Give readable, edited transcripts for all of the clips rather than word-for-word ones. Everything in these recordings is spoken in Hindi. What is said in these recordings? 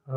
हे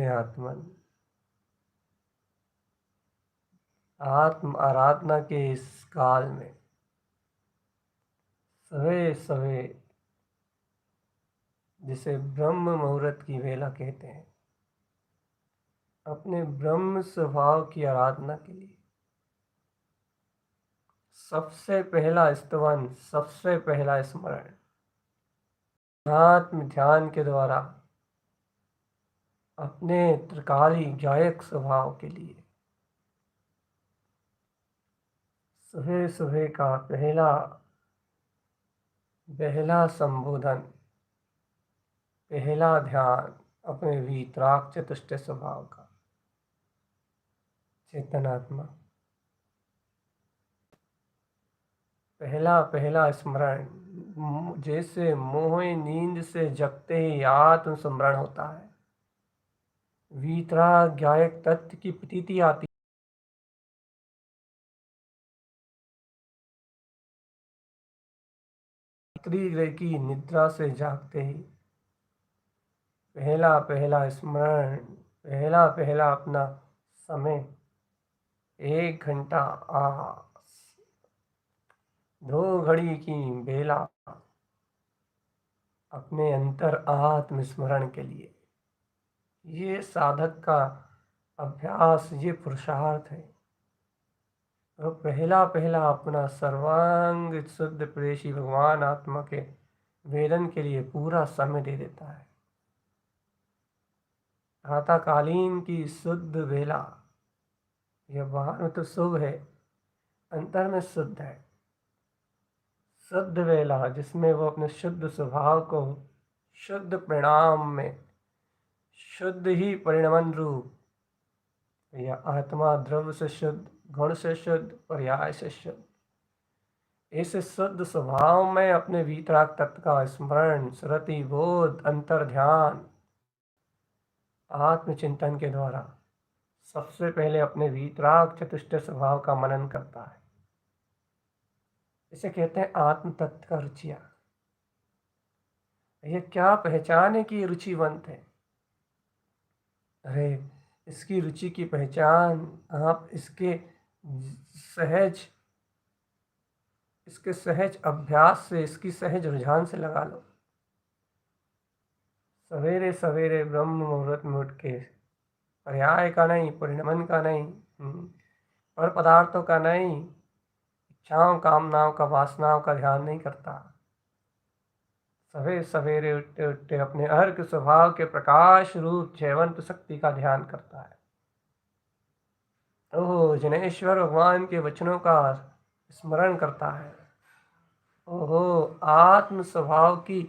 आत्मन, आत्म आराधना के इस काल में सवे सवे, जिसे ब्रह्म मुहूर्त की वेला कहते हैं, अपने ब्रह्म स्वभाव की आराधना के लिए सबसे पहला स्तवन, सबसे पहला स्मरण आत्म ध्यान के द्वारा अपने त्रिकाली गायक स्वभाव के लिए सुबह सुबह का पहला संबोधन, पहला ध्यान अपने वीतराग चतुष्ट स्वभाव का। चेतनात्मा पहला स्मरण, जैसे मोह नींद से जगते ही आत्म स्मरण होता है, वीतराग गायक तत्व की प्रतीति आती की निद्रा से जागते ही पहला स्मरण, पहला अपना समय, 1 घंटा, 2 घड़ी की बेला अपने अंतर आत्म स्मरण के लिए, ये साधक का अभ्यास, ये पुरुषार्थ है। वो पहला पहला अपना सर्वांग शुद्ध प्रेषी भगवान आत्मा के वेदन के लिए पूरा समय दे देता है। प्रातःकालीन की शुद्ध वेला, यह बाहर में तो शुभ है, अंतर में शुद्ध है। शुद्ध वेला जिसमें वो अपने शुद्ध स्वभाव को शुद्ध परिणाम में, शुद्ध ही परिणमन रूप, या आत्मा द्रव्य से शुद्ध, गुण से शुद्ध, पर्याय से शुद्ध, इस शुद्ध स्वभाव में अपने वीतराग तत्व का स्मरण, स्मृति, बोध, अंतर ध्यान, आत्मचिंतन के द्वारा सबसे पहले अपने वीतराग चतुष्ट स्वभाव का मनन करता है। इसे कहते हैं आत्म तत्व का रुचिया। ये क्या पहचान है कि ये रुचिवंत है? अरे इसकी रुचि की पहचान आप सहज इसके सहज अभ्यास से, इसकी सहज रुझान से लगा लो। सवेरे सवेरे ब्रह्म मुहूर्त में उठ के, पर्याय का नहीं, परिणमन का नहीं, पर पदार्थों का नहीं, इच्छाओं कामनाओं का, वासनाओं का ध्यान नहीं करता। सवेरे सवेरे उठते उठते अपने अर्क स्वभाव के प्रकाश रूप जयवंत शक्ति का ध्यान करता है। ओह जनेश्वर भगवान के वचनों का स्मरण करता है। ओहो आत्म स्वभाव की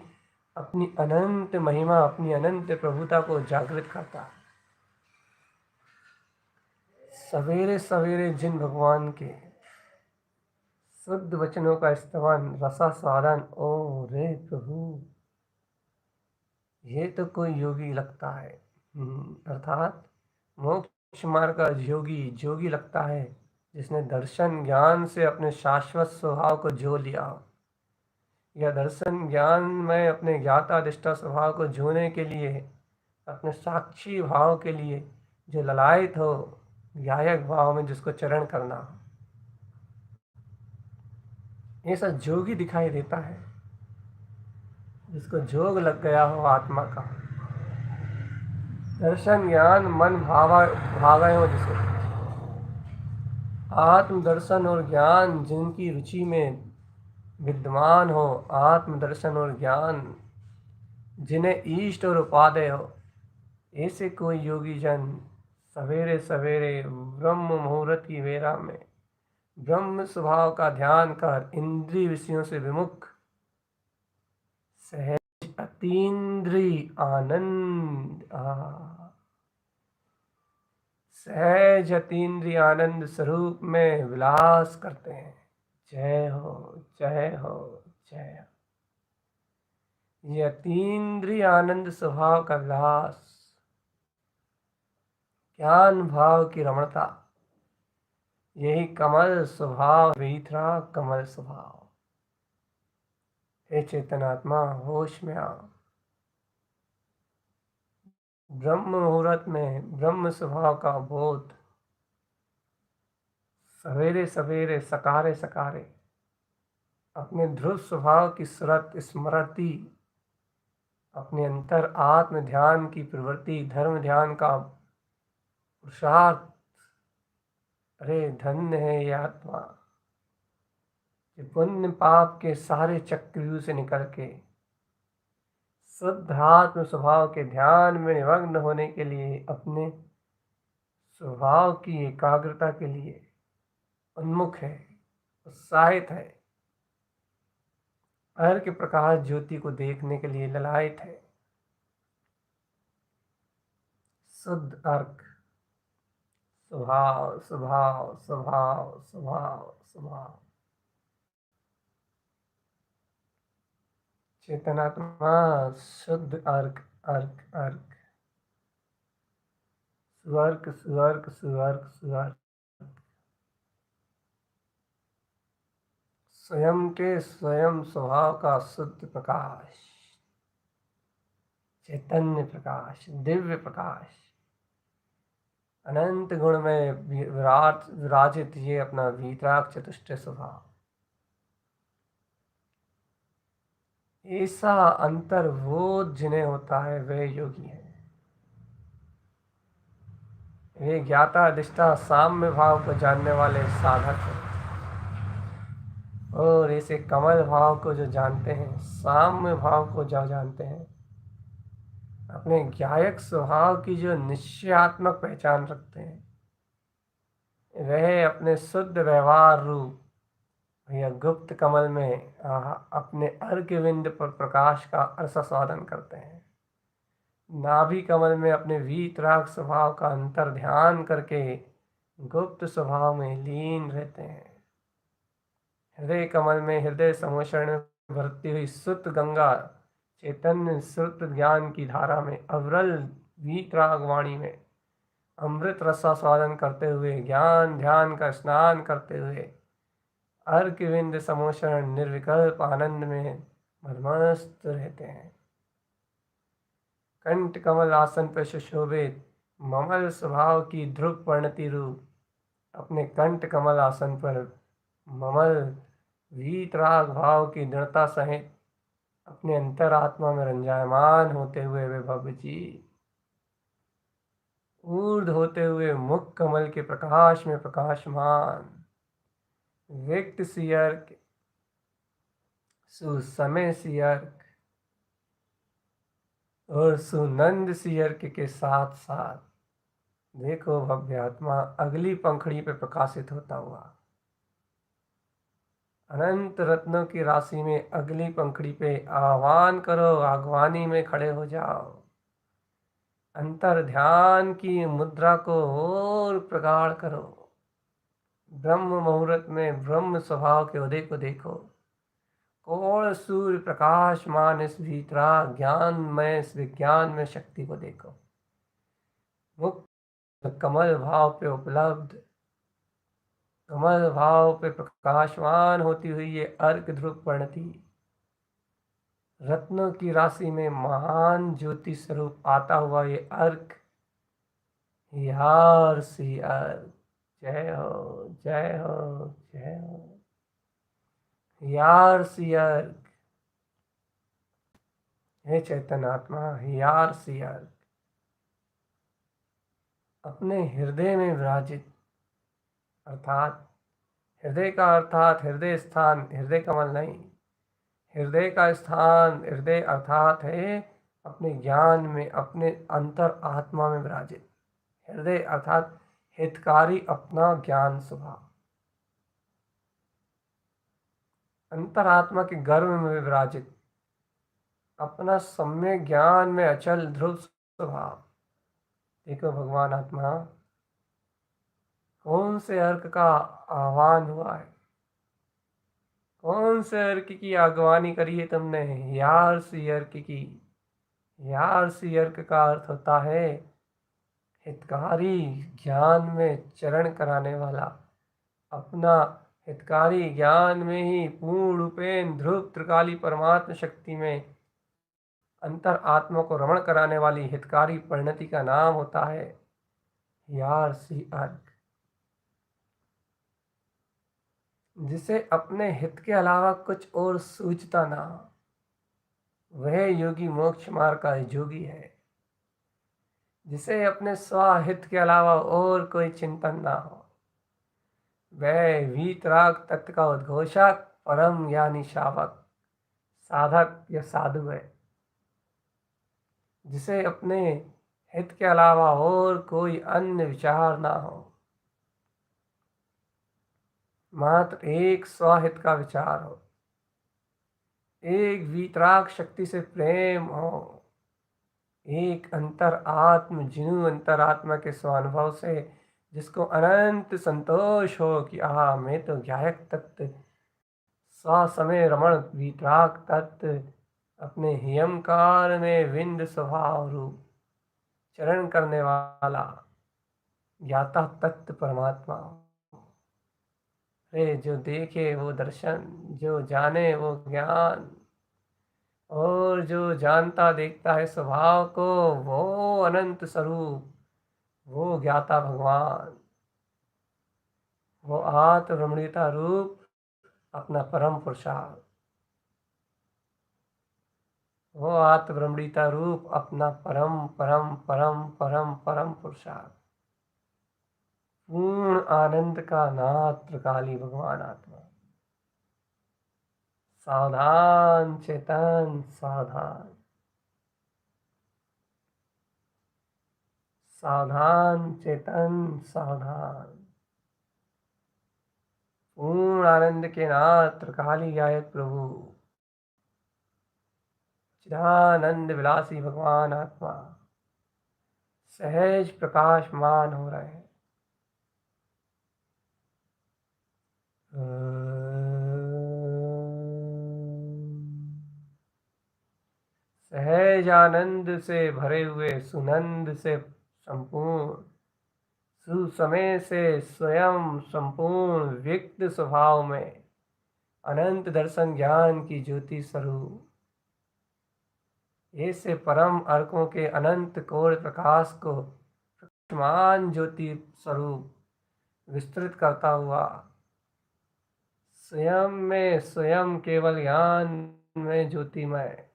अपनी अनंत महिमा, अपनी अनंत प्रभुता को जागृत करता है। सवेरे सवेरे जिन भगवान के शुद्ध वचनों का स्तवन, रसा स्वादन, ओ रे प्रभु, ये तो कोई योगी लगता है। अर्थात मोक्ष मार्ग का जोगी लगता है, जिसने दर्शन ज्ञान से अपने शाश्वत स्वभाव को जो लिया हो, या दर्शन ज्ञान में अपने ज्ञाता दिष्टा स्वभाव को जोने के लिए, अपने साक्षी भाव के लिए जो ललायत हो, गायक भाव में जिसको चरण करना हो, ऐसा जोगी दिखाई देता है जिसको जोग लग गया हो आत्मा का। दर्शन ज्ञान मन भावे हो जिसे, आत्म दर्शन और ज्ञान जिनकी रुचि में विद्यमान हो, आत्म दर्शन और ज्ञान जिन्हें इष्ट और उपादेय हो, ऐसे कोई योगी जन सवेरे सवेरे ब्रह्म मुहूर्त की वेला में ब्रह्म स्वभाव का ध्यान कर इंद्रिय विषयों से विमुख सहज अतीन्द्रिय आनंद सहज अतीन्द्रिय आनंद स्वरूप में विलास करते हैं। जय हो जय हो जय हो। ये अतीन्द्रिय आनंद स्वभाव का विलास, ज्ञान भाव की रमणता, यही कमल स्वभाव, वीतराग कमल स्वभाव। हे चेतनात्मा होश में आओ। ब्रह्म मुहूर्त में ब्रह्म स्वभाव का बोध, सवेरे सवेरे सकारे सकारे अपने ध्रुव स्वभाव की सुरत स्मृति, अपने अंतर आत्म ध्यान की प्रवृत्ति, धर्म ध्यान का पुरुषार्थ। अरे धन्य है ये आत्मा कि पुण्य पाप के सारे चक्रव्यूह से निकल के शुद्ध आत्म स्वभाव के ध्यान में निमग्न होने के लिए, अपने स्वभाव की एकाग्रता के लिए उन्मुख है, उत्साहित है, हर के प्रकाश ज्योति को देखने के लिए ललायत है। शुद्ध अर्क स्वभाव स्वभाव स्वभाव स्वभाव स्वभाव। चेतनात्मा शुद्ध अर्क अर्क अर्क, स्वर्ग स्वर्ग स्वर्ग स्वर्ग, स्वयं के स्वयं स्वभाव का शुद्ध प्रकाश, चैतन्य प्रकाश, दिव्य प्रकाश, अनंत गुण में विराजित ये अपना वीतराग चतुष्ट स्वभाव। ऐसा अंतर्बोध जिन्हें होता है वे योगी है। वे ज्ञाता अधिष्ठा साम्य भाव को जानने वाले साधक हैं। और ऐसे कमल भाव को जो जानते हैं, साम्य भाव को जो जानते हैं, अपने ज्ञायक स्वभाव की जो निश्चयात्मक पहचान रखते हैं, वह अपने शुद्ध व्यवहार रूप या गुप्त कमल में अपने अर्घ्यविंद पर प्रकाश का रसास्वादन करते हैं। नाभि कमल में अपने वीतराग स्वभाव का अंतर ध्यान करके गुप्त स्वभाव में लीन रहते हैं। हृदय कमल में हृदय समोषण में भरती हुई शुद्ध गंगा चैतन्य श्रुत ज्ञान की धारा में अविरल वीतराग वाणी में अमृत रसास्वादन करते हुए ज्ञान ध्यान का स्नान करते हुए अर्घविंद समोषण निर्विकल्प आनंद में मदमस्त रहते हैं। कंठ कमल आसन पर सुशोभित ममल स्वभाव की ध्रुव परिणति रूप अपने कंठ कमल आसन पर ममल वीतराग भाव की दृढ़ता सहित अपने अंतरात्मा में रंजायमान होते हुए वे भव्य जी ऊर्ध होते हुए मुख कमल के प्रकाश में प्रकाशमान व्यक्त सियर्क सुसमय सियर्क और सुनंद सियर्क के साथ साथ देखो भव्य आत्मा अगली पंखड़ी पे प्रकाशित होता हुआ अनंत रत्नों की राशि में अगली पंखड़ी पे आह्वान करो, आगवानी में खड़े हो जाओ। अंतर ध्यान की मुद्रा को और प्रगाढ़ करो। ब्रह्म मुहूर्त में ब्रह्म स्वभाव के उदय को देखो। कोण सूर्य प्रकाशमान इस भीतरा ज्ञान में इस विज्ञान में शक्ति को देखो। मुक्त कमल भाव पे उपलब्ध कमल भाव पे प्रकाशमान होती हुई ये अर्क ध्रुव परिणति रत्नों की राशि में महान ज्योति स्वरूप आता हुआ ये अर्क यार सी अर्क जय हो जय हो जय हो यार सी अर्क हे चैतन्य आत्मा यार सी अर्क अपने हृदय में विराजित अर्थात हृदय का अर्थात हृदय स्थान हृदय कमल नहीं हृदय का स्थान हृदय अर्थात है अपने ज्ञान में अपने अंतर आत्मा में विराजित हृदय अर्थात हितकारी अपना ज्ञान स्वभाव अंतरात्मा के गर्भ में विराजित अपना सम्यक ज्ञान में अचल ध्रुव स्वभाव। देखो भगवान आत्मा कौन से अर्क का आह्वान हुआ है, कौन से अर्क की आगवानी करी है तुमने? यार सी अर्क की। यार सी अर्क का अर्थ होता है हितकारी ज्ञान में चरण कराने वाला अपना हितकारी ज्ञान में ही पूर्ण रूपेण ध्रुव त्रिकाली परमात्म शक्ति में अंतर आत्मा को रमण कराने वाली हितकारी परिणति का नाम होता है यार सी अर्क। जिसे अपने हित के अलावा कुछ और सूझता ना वह योगी मोक्ष मार्ग का योगी है। जिसे अपने स्वहित के अलावा और कोई चिंतन ना हो वह वीतराग तत्व का उद्घोषक परम यानी शावक साधक या साधु है। जिसे अपने हित के अलावा और कोई अन्य विचार ना हो मात्र एक स्वहित का विचार हो एक वीतराग शक्ति से प्रेम हो एक अंतर आत्म जिनु अंतरात्मा के स्वानुभव से जिसको अनंत संतोष हो कि मैं तो ज्ञायक तत्व स्वसमय रमण वीतराग तत्व अपने हियमकार में विंद स्वभाव रूप चरण करने वाला ज्ञाता तत्व परमात्मा। रे जो देखे वो दर्शन जो जाने वो ज्ञान और जो जानता देखता है स्वभाव को वो अनंत स्वरूप वो ज्ञाता भगवान वो आत्म रमणीयता रूप अपना परम पुरुषार्थ वो आत्म रमणीयता रूप अपना परम परम परम परम परम पुरुषार्थ पूर्ण आनंद का नाथ त्रिकाली भगवान आत्मा। सावधान चेतन सावधान, सावधान चेतन सावधान। पूर्ण आनंद के नाथ त्रिकाली गायक प्रभु, चिदानंद विलासी भगवान आत्मा सहज प्रकाशमान हो रहे हैं। सहज आनंद से भरे हुए, सुनंद से संपूर्ण, सुसमय से स्वयं संपूर्ण व्यक्त स्वभाव में अनंत दर्शन ज्ञान की ज्योति स्वरूप, ऐसे परम अर्कों के अनंत कोर प्रकाश को प्रकाशमान ज्योति स्वरूप विस्तृत करता हुआ, स्वयं में स्वयं केवल ज्ञान में ज्योतिमय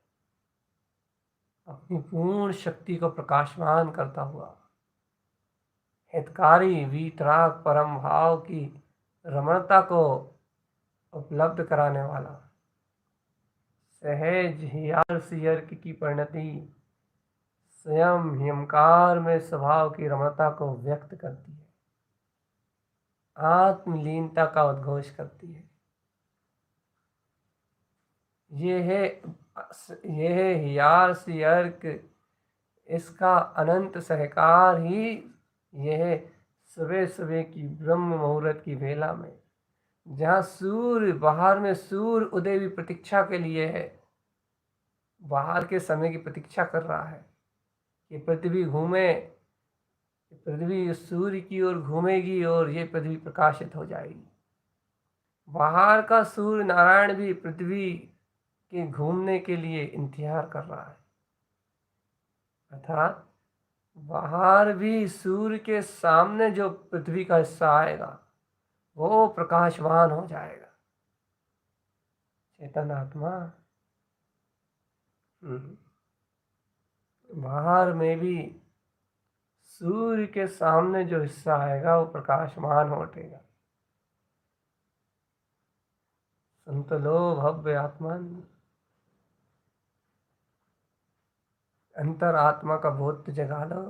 अपनी पूर्ण शक्ति को प्रकाशमान करता हुआ, हितकारी वीतराग परम भाव की रमणता को उपलब्ध कराने वाला, सहज हियार सियर्क की परिणति स्वयं हिमकार में स्वभाव की रमणता को व्यक्त करती है, आत्मलीनता का उद्घोष करती है। ये है हियार सियर्क, इसका अनंत सहकार ही यह सुबह सुबह की ब्रह्म मुहूर्त की वेला में, जहाँ सूर्य बाहर में सूर्य उदय भी प्रतीक्षा के लिए है, बाहर के समय की प्रतीक्षा कर रहा है कि पृथ्वी घूमे, पृथ्वी सूर्य की ओर घूमेगी और ये पृथ्वी प्रकाशित हो जाएगी। बाहर का सूर्य नारायण भी पृथ्वी के घूमने के लिए इंतजार कर रहा है, अर्थात बाहर भी सूर्य के सामने जो पृथ्वी का हिस्सा आएगा वो प्रकाशवान हो जाएगा। चेतन आत्मा बाहर में भी सूर्य के सामने जो हिस्सा आएगा वो प्रकाशमान हो उठेगा। संत लो भव्य आत्मन, अंतर आत्मा का बोध जगा लो।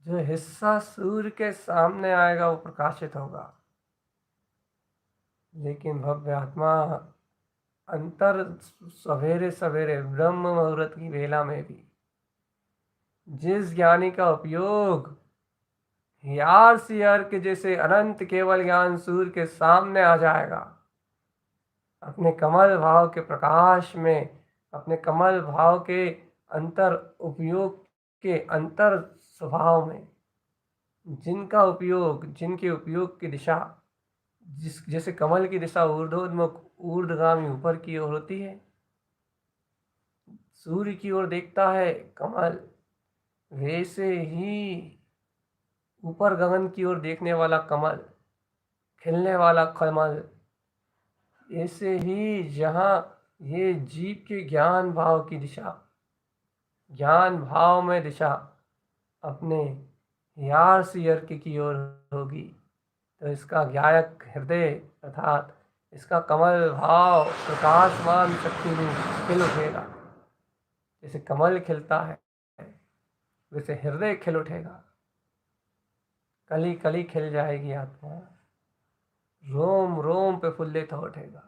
जो हिस्सा सूर्य के सामने आएगा वो प्रकाशित होगा, लेकिन भव्य आत्मा अंतर सवेरे सवेरे ब्रह्म मुहूर्त की वेला में भी जिस ज्ञानी का उपयोग हियार सियर के जैसे अनंत केवल ज्ञान सूर्य के सामने आ जाएगा, अपने कमल भाव के प्रकाश में, अपने कमल भाव के अंतर उपयोग के अंतर स्वभाव में, जिनके उपयोग की दिशा जैसे कमल की दिशा ऊर्ध्वोन्मुख ऊर्ध्वगामी ऊपर की ओर होती है, सूर्य की ओर देखता है कमल, वैसे ही ऊपर गगन की ओर देखने वाला कमल, खिलने वाला कमल, ऐसे ही जहाँ ये जीव के ज्ञान भाव की दिशा, ज्ञान भाव में दिशा अपने यार सियर की ओर होगी, तो इसका गायक हृदय अर्थात इसका कमल भाव प्रकाशमान शक्ति में खिल उठेगा। जैसे कमल खिलता है वैसे हृदय खिल उठेगा, कली कली खिल जाएगी आत्मा, रोम रोम पे फुल्लित हो उठेगा,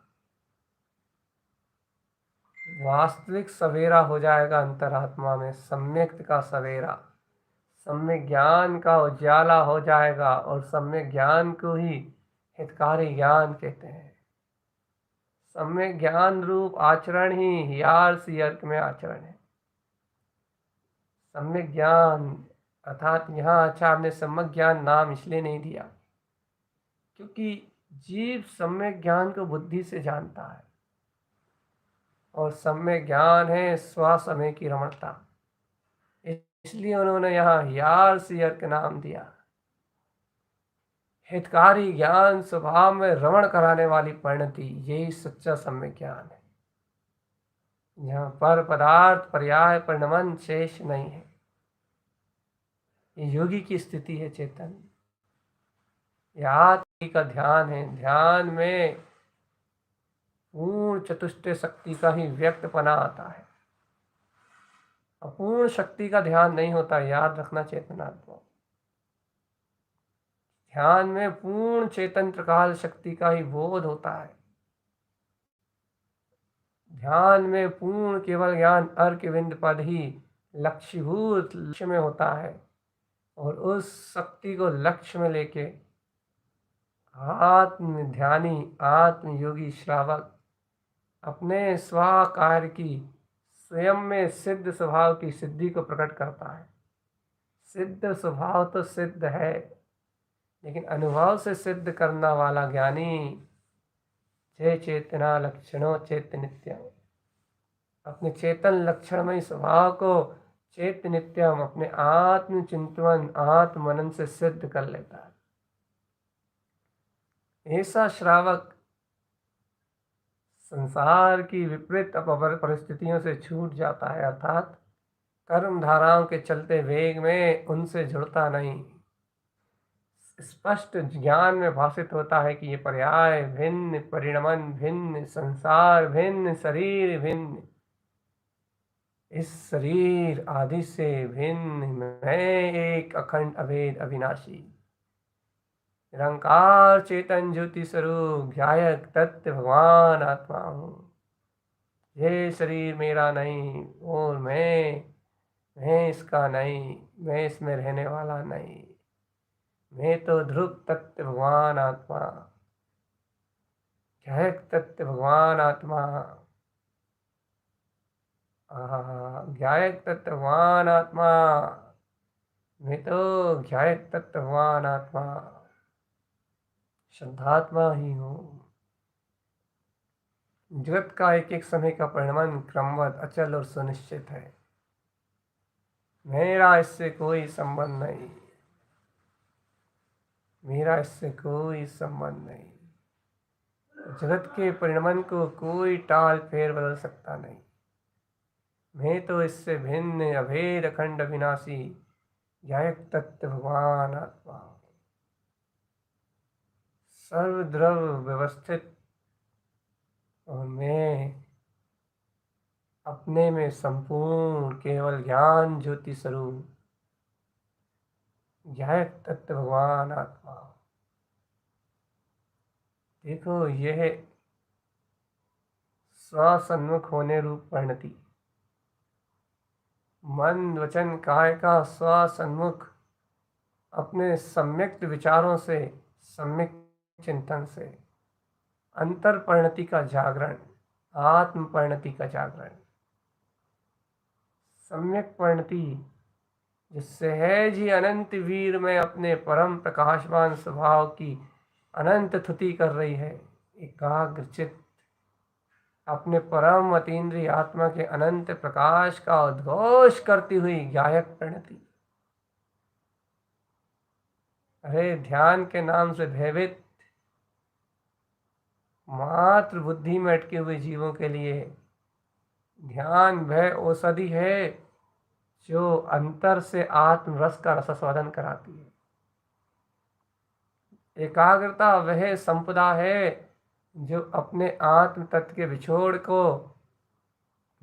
वास्तविक सवेरा हो जाएगा अंतरात्मा में, सम्यक्त का सवेरा, सम्यक ज्ञान का उजाला हो जाएगा। और सम्यक ज्ञान को ही हितकारी ज्ञान कहते हैं। सम्यक ज्ञान रूप आचरण ही हियार सियर्क में आचरण है। सम्यक ज्ञान अर्थात यहाँ आचार्य ने सम्यक ज्ञान नाम इसलिए नहीं दिया क्योंकि जीव सम्यक ज्ञान को बुद्धि से जानता है और सम्यक ज्ञान है स्वसमय की रमणता, इसलिए उन्होंने यहाँ हियार सियर्क नाम दिया। हितकारी ज्ञान स्वभाव में रमण कराने वाली परिणति, यही सच्चा सम्यक ज्ञान है। यहाँ पर पदार्थ पर्याय परिणमन शेष नहीं है। ये योगी की स्थिति है चेतन। ये आत्मा का ध्यान है। ध्यान में पूर्ण चतुष्टय शक्ति का ही व्यक्तपना आता है। अपूर्ण शक्ति का ध्यान नहीं होता, याद रखना चेतनात्मा। ध्यान में पूर्ण चेतन प्रकाश शक्ति का ही बोध होता है। ध्यान में पूर्ण केवल ज्ञान अर्क विंद पद ही लक्ष्यभूत लक्ष्य में होता है, और उस शक्ति को लक्ष्य में लेके आत्म ध्यानी आत्म योगी श्रावक अपने स्वाकार्य की स्वयं में सिद्ध स्वभाव की सिद्धि को प्रकट करता है। सिद्ध स्वभाव तो सिद्ध है, लेकिन अनुभव से सिद्ध करना वाला ज्ञानी जय चेतना लक्षणों चेत नित्यम, अपने चेतन लक्षणमय स्वभाव को चेत नित्यम अपने आत्म चिंतन आत्म मनन से सिद्ध कर लेता है। ऐसा श्रावक संसार की विपरीत परिस्थितियों से छूट जाता है, अर्थात कर्म धाराओं के चलते वेग में उनसे जुड़ता नहीं। स्पष्ट ज्ञान में भाषित होता है कि ये पर्याय भिन्न, परिणमन भिन्न, संसार भिन्न, शरीर भिन्न, इस शरीर आदि से भिन्न मैं एक अखंड अभेद अविनाशी निरंकार चेतन ज्योति स्वरूप ध्यायक तत्व भगवान आत्मा हूँ। ये शरीर मेरा नहीं और मैं इसका नहीं, मैं इसमें रहने वाला नहीं, मैं तो ध्रुव तत्व भगवान आत्मा, ध्यायक तत्व भगवान आत्मा, ध्यायक तत्व भगवान आत्मा, मैं तो ध्यायक तत्व भगवान आत्मा शुद्धात्मा ही हूँ। जगत का एक एक समय का परिणमन क्रमवत अचल और सुनिश्चित है। मेरा इससे कोई संबंध नहीं, मेरा इससे कोई संबंध नहीं। जगत के परिणमन को कोई टाल फेर बदल सकता नहीं। मैं तो इससे भिन्न अभेद अखंड अविनाशी ध्यायक तत्व भगवान आत्मा, सर्वद्रव व्यवस्थित, और मैं अपने में संपूर्ण केवल ज्ञान ज्योति स्वरूप ध्यायक तत्व भगवान आत्मा। देखो, यह स्वसन्मुख होने रूप परिणति, मन वचन काय का स्वसन्मुख अपने सम्यक विचारों से, सम्यक चिंतन से अंतर परिणति का जागरण, आत्म परिणति का जागरण, सम्यक परिणति जो सहज ही अनंत वीर में अपने परम प्रकाशवान स्वभाव की अनंत स्तुति कर रही है। एकाग्र चित्त अपने परम अतीन्द्रिय आत्मा के अनंत प्रकाश का उद्घोष करती हुई गायक परिणति। अरे ध्यान के नाम से भयभीत मात्र बुद्धि में अटके हुए जीवों के लिए ध्यान भय औषधि है जो अंतर से आत्म रस का रसास्वादन कराती है। एकाग्रता वह संपदा है जो अपने आत्म तत्व के विछोड़ को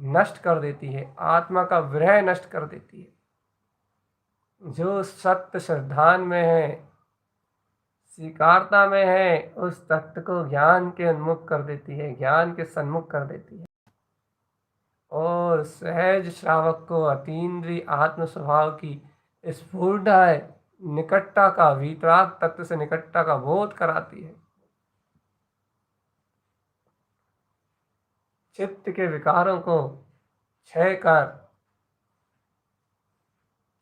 नष्ट कर देती है, आत्मा का विरह नष्ट कर देती है। जो सत्य श्रद्धान में है, स्वीकारता में है, उस तत्व को ज्ञान के उन्मुख कर देती है, ज्ञान के सन्मुख कर देती है, और सहज श्रावक को अतीन्द्रिय आत्म स्वभाव की स्फूर्णा निकटता का, वीतराग तत्व से निकटता का बोध कराती है। चित्त के विकारों को क्षय कर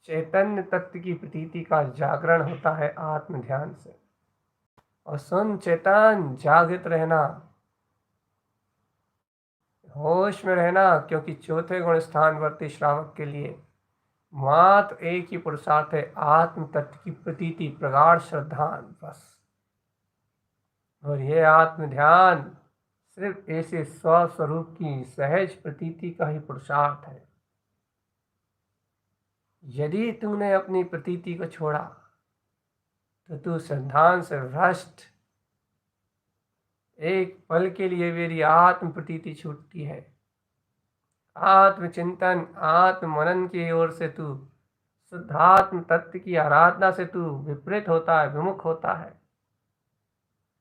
चैतन्य तत्व की प्रतीति का जागरण होता है आत्म ध्यान से। और सुन चेतन, जागृत रहना, होश में रहना, क्योंकि चौथे गुण स्थानवर्ती श्रावक के लिए मात्र एक ही पुरुषार्थ है, आत्म तत्व की प्रतीति, प्रगाढ़ श्रद्धान, बस। और यह आत्म ध्यान सिर्फ ऐसे स्वस्वरूप की सहज प्रतीति का ही पुरुषार्थ है। यदि तूने अपनी प्रतीति को छोड़ा तो तू सिद्धांत से भ्रष्ट। एक पल के लिए मेरी आत्म प्रतीति छूटती है, आत्मचिंतन आत्म मनन की ओर से तू शुद्धात्म तत्व की आराधना से तू विपरीत होता है, विमुख होता है,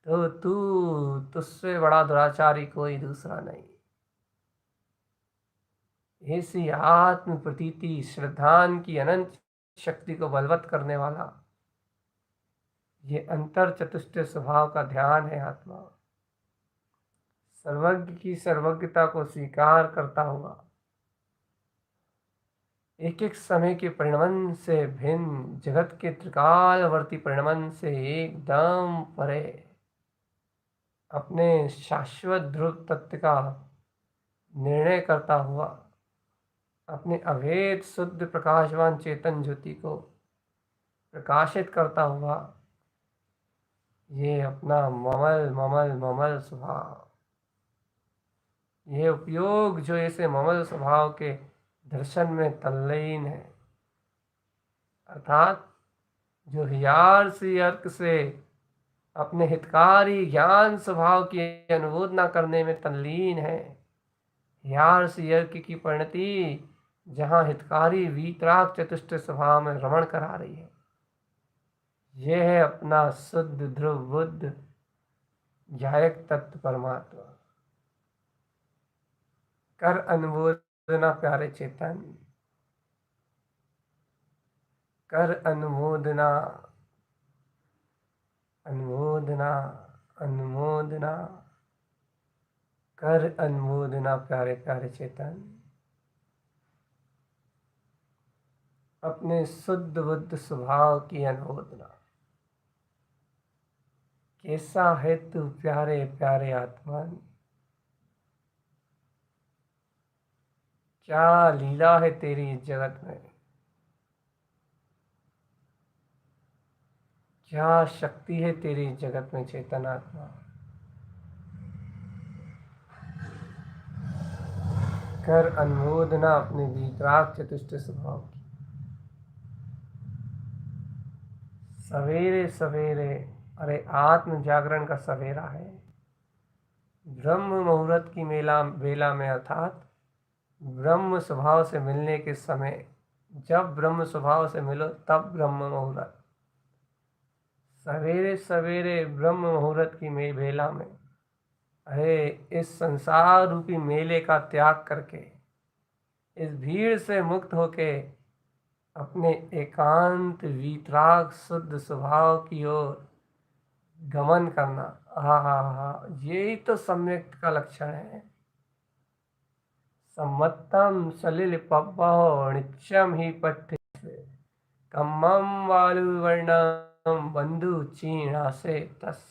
तो तू तुझसे बड़ा दुराचारी कोई दूसरा नहीं। ऐसी आत्म प्रतीति श्रद्धान की अनंत शक्ति को बलवत करने वाला ये अंतर चतुष्टय स्वभाव का ध्यान है। आत्मा सर्वज्ञ की सर्वज्ञता को स्वीकार करता हुआ एक एक समय के परिणमन से भिन्न जगत के त्रिकालवर्ती परिणमन से एकदम परे अपने शाश्वत ध्रुव तत्व का निर्णय करता हुआ अपने अभेद शुद्ध प्रकाशवान चेतन ज्योति को प्रकाशित करता हुआ ये अपना ममल ममल ममल स्वभाव, ये उपयोग जो ऐसे ममल स्वभाव के दर्शन में तल्लीन है, अर्थात जो हियार से अर्क से अपने हितकारी ज्ञान स्वभाव की अनुमोदना करने में तल्लीन है, हियार से अर्क की परिणति जहाँ हितकारी वीतराग चतुष्ट स्वभाव में रमण करा रही है, यह है अपना शुद्ध ध्रुव बुद्ध ध्यायक तत्व परमात्मा। कर अनुमोदना प्यारे चेतन, कर अनुमोदना, अनुमोदना अनुमोदना, कर अनुमोदना प्यारे प्यारे चेतन। अपने शुद्ध बुद्ध स्वभाव की अनुमोदना। कैसा है तू प्यारे प्यारे आत्मन, क्या लीला है तेरी इस जगत में, क्या शक्ति है तेरी इस जगत में चेतन आत्मा। कर अनुमोदना अपने वीतराग चतुष्ट स्वभाव की। सवेरे सवेरे, अरे आत्म जागरण का सवेरा है, ब्रह्म मुहूर्त की बेला में, अर्थात ब्रह्म स्वभाव से मिलने के समय, जब ब्रह्म स्वभाव से मिलो तब ब्रह्म मुहूर्त। सवेरे सवेरे ब्रह्म मुहूर्त की बेला में, अरे इस संसार रूपी मेले का त्याग करके, इस भीड़ से मुक्त होके अपने एकांत वीतराग शुद्ध स्वभाव की ओर गमन करना। हा, यही तो सम्यक का लक्षण है। सम्मतम सलिल पब्बहो नित्यम ही पठ्य कम्मम वालु वर्णम बंधु चीणा से तस।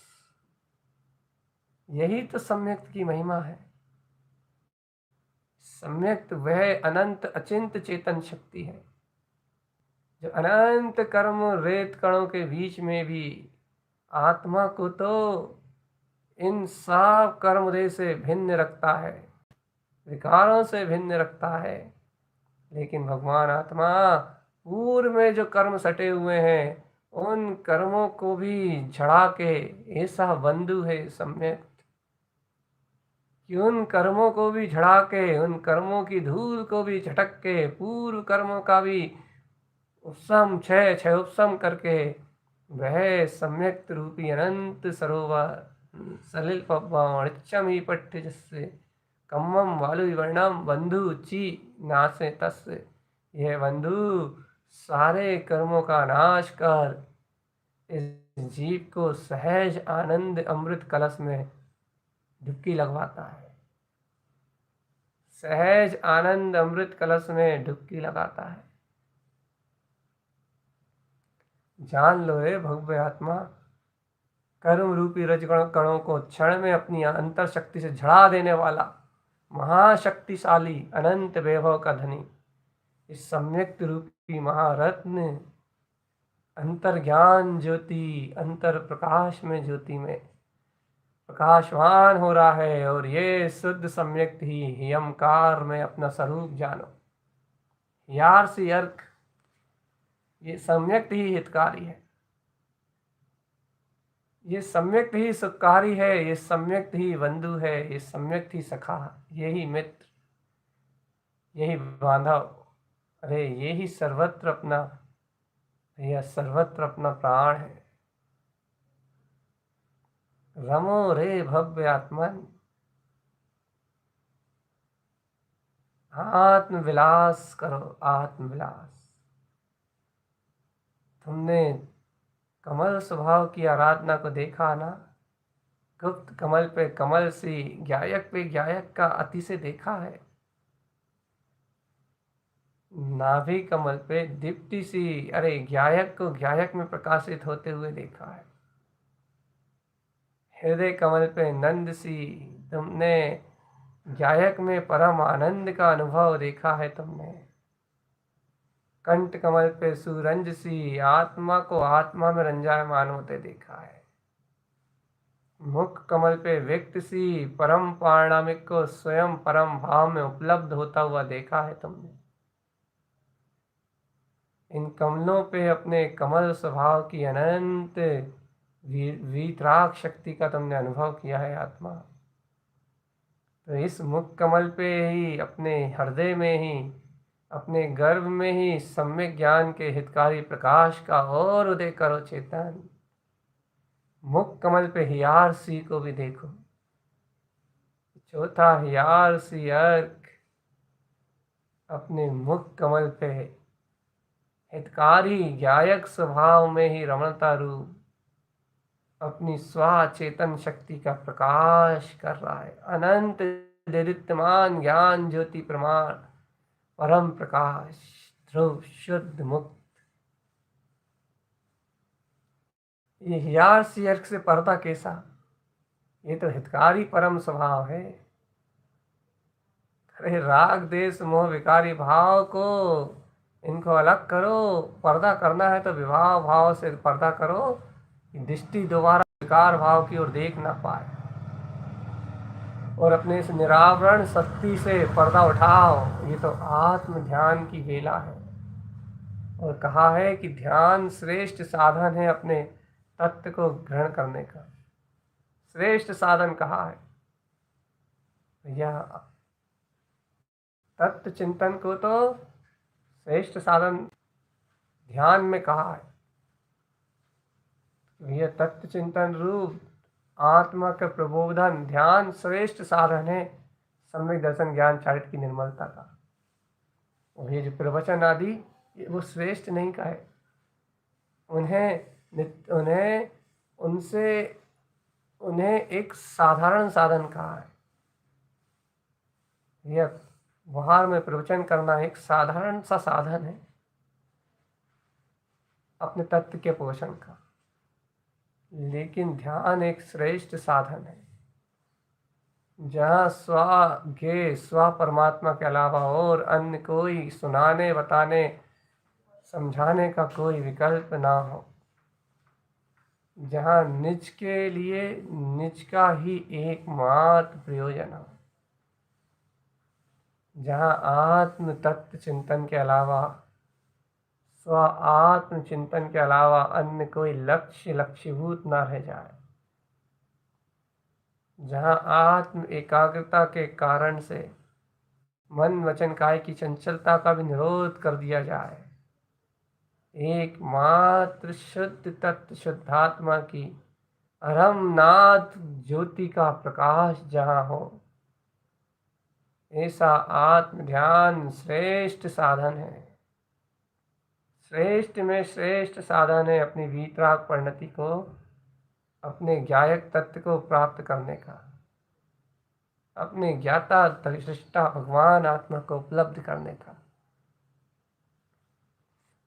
यही तो सम्यक्त की महिमा है। सम्यक्त वह अनंत अचिंत चेतन शक्ति है जो अनंत कर्म रेत कणों के बीच में भी आत्मा को तो इन सब कर्मदेह से भिन्न रखता है, विकारों से भिन्न रखता है, लेकिन भगवान आत्मा पूर्व में जो कर्म सटे हुए हैं उन कर्मों को भी झड़ा के ऐसा बंधु है सम्यक कि उन कर्मों को भी झड़ा के, उन कर्मों की धूल को भी झटक के, पूर्व कर्मों का भी उपशम क्षय उपशम करके वह सम्यक्त रूपी अनंत सरोवर सलिल पब्बम ही पट्ट जिससे कम्मम वालु वर्णम बंधु ची नासे तस्। यह बंधु सारे कर्मों का नाश कर इस जीव को सहज आनंद अमृत कलश में डुबकी लगवाता है, सहज आनंद अमृत कलश में डुबकी लगाता है। जान लो रे भव्य आत्मा, कर्म रूपी रजगण कणों को क्षण में अपनी अंतर शक्ति से झड़ा देने वाला महाशक्तिशाली अनंत वैभव का धनी इस सम्यक्त रूपी महारत्न अंतर ज्ञान ज्योति, अंतर प्रकाश में ज्योति में प्रकाशवान हो रहा है। और ये शुद्ध सम्यक्त ही हियमकार में अपना स्वरूप जानो। यार से अर्क ये सम्यक ही हितकारी है, ये सम्यक ही सुखकारी है, ये सम्यक ही बंधु है, ये सम्यक ही सखा, यही मित्र, यही बांधव, अरे यही सर्वत्र अपना, यह सर्वत्र अपना प्राण है। रमो रे भव्य आत्मन, आत्मविलास करो, आत्मविलास। तुमने कमल स्वभाव की आराधना को देखा ना, गुप्त कमल पे कमल सी, गायक पे गायक का अति से देखा है, नाभि कमल पे दीप्ति सी, अरे गायक को गायक में प्रकाशित होते हुए देखा है। हृदय कमल पे नंद सी, तुमने गायक में परम आनंद का अनुभव देखा है तुमने। कंठ कमल पे सूरंज सी, आत्मा को आत्मा में रंजायमान होते देखा है। मुख कमल पे व्यक्त सी, परम पारणामिक को स्वयं परम भाव में उपलब्ध होता हुआ देखा है तुमने। इन कमलों पे अपने कमल स्वभाव की अनंत वीतराग शक्ति का तुमने अनुभव किया है आत्मा। तो इस मुख कमल पे ही, अपने हृदय में ही, अपने गर्भ में ही सम्यक ज्ञान के हितकारी प्रकाश का और उदय करो चेतन। मुख कमल पे हियार सी को भी देखो, चौथा हियार सी अर्क अपने मुख कमल पे हितकारी गायक स्वभाव में ही रमणता रूप अपनी स्वचेतन शक्ति का प्रकाश कर रहा है। अनंत दीप्तमान ज्ञान ज्योति प्रमाण परम प्रकाश ध्रुव शुद्ध मुक्त। ये हियार सी अर्क से पर्दा कैसा, ये तो हितकारी परम स्वभाव है। अरे राग देश मोह विकारी भाव को, इनको अलग करो। पर्दा करना है तो विवाह भाव से पर्दा करो, दृष्टि दोबारा विकार भाव की ओर देख ना पाए, और अपने इस निरावरण शक्ति से पर्दा उठाओ। ये तो आत्म ध्यान की वेला है, और कहा है कि ध्यान श्रेष्ठ साधन है अपने तत्व को ग्रहण करने का। श्रेष्ठ साधन कहा है, यह तत्व चिंतन को तो श्रेष्ठ साधन ध्यान में कहा है। यह तत्व चिंतन रूप आत्मा का प्रबोधन ध्यान श्रेष्ठ साधन है सम्यक दर्शन ज्ञान चारित्र की निर्मलता का। और ये जो प्रवचन आदि, वो श्रेष्ठ नहीं कहे, उन्हें उनसे उन्हें एक साधारण साधन कहा है। यह व्यवहार में प्रवचन करना एक साधारण सा साधन है अपने तत्व के पोषण का, लेकिन ध्यान एक श्रेष्ठ साधन है जहाँ स्व परमात्मा के अलावा और अन्य कोई सुनाने बताने समझाने का कोई विकल्प ना हो, जहाँ निज के लिए निज का ही एकमात्र प्रयोजन हो, जहाँ आत्म तत्व चिंतन के अलावा, स्व आत्म चिंतन के अलावा अन्य कोई लक्ष्यभूत ना रह जाए, जहाँ आत्म एकाग्रता के कारण से मन वचन काय की चंचलता का भी निरोध कर दिया जाए, एकमात्र शुद्ध तत्व शुद्धात्मा की अरमनाथ ज्योति का प्रकाश जहाँ हो, ऐसा आत्म ध्यान श्रेष्ठ साधन है। श्रेष्ठ में श्रेष्ठ साधन है अपनी वीतराग परिणति को, अपने ज्ञायक तत्व को प्राप्त करने का, अपने ज्ञाता दृष्टा भगवान आत्मा को उपलब्ध करने का,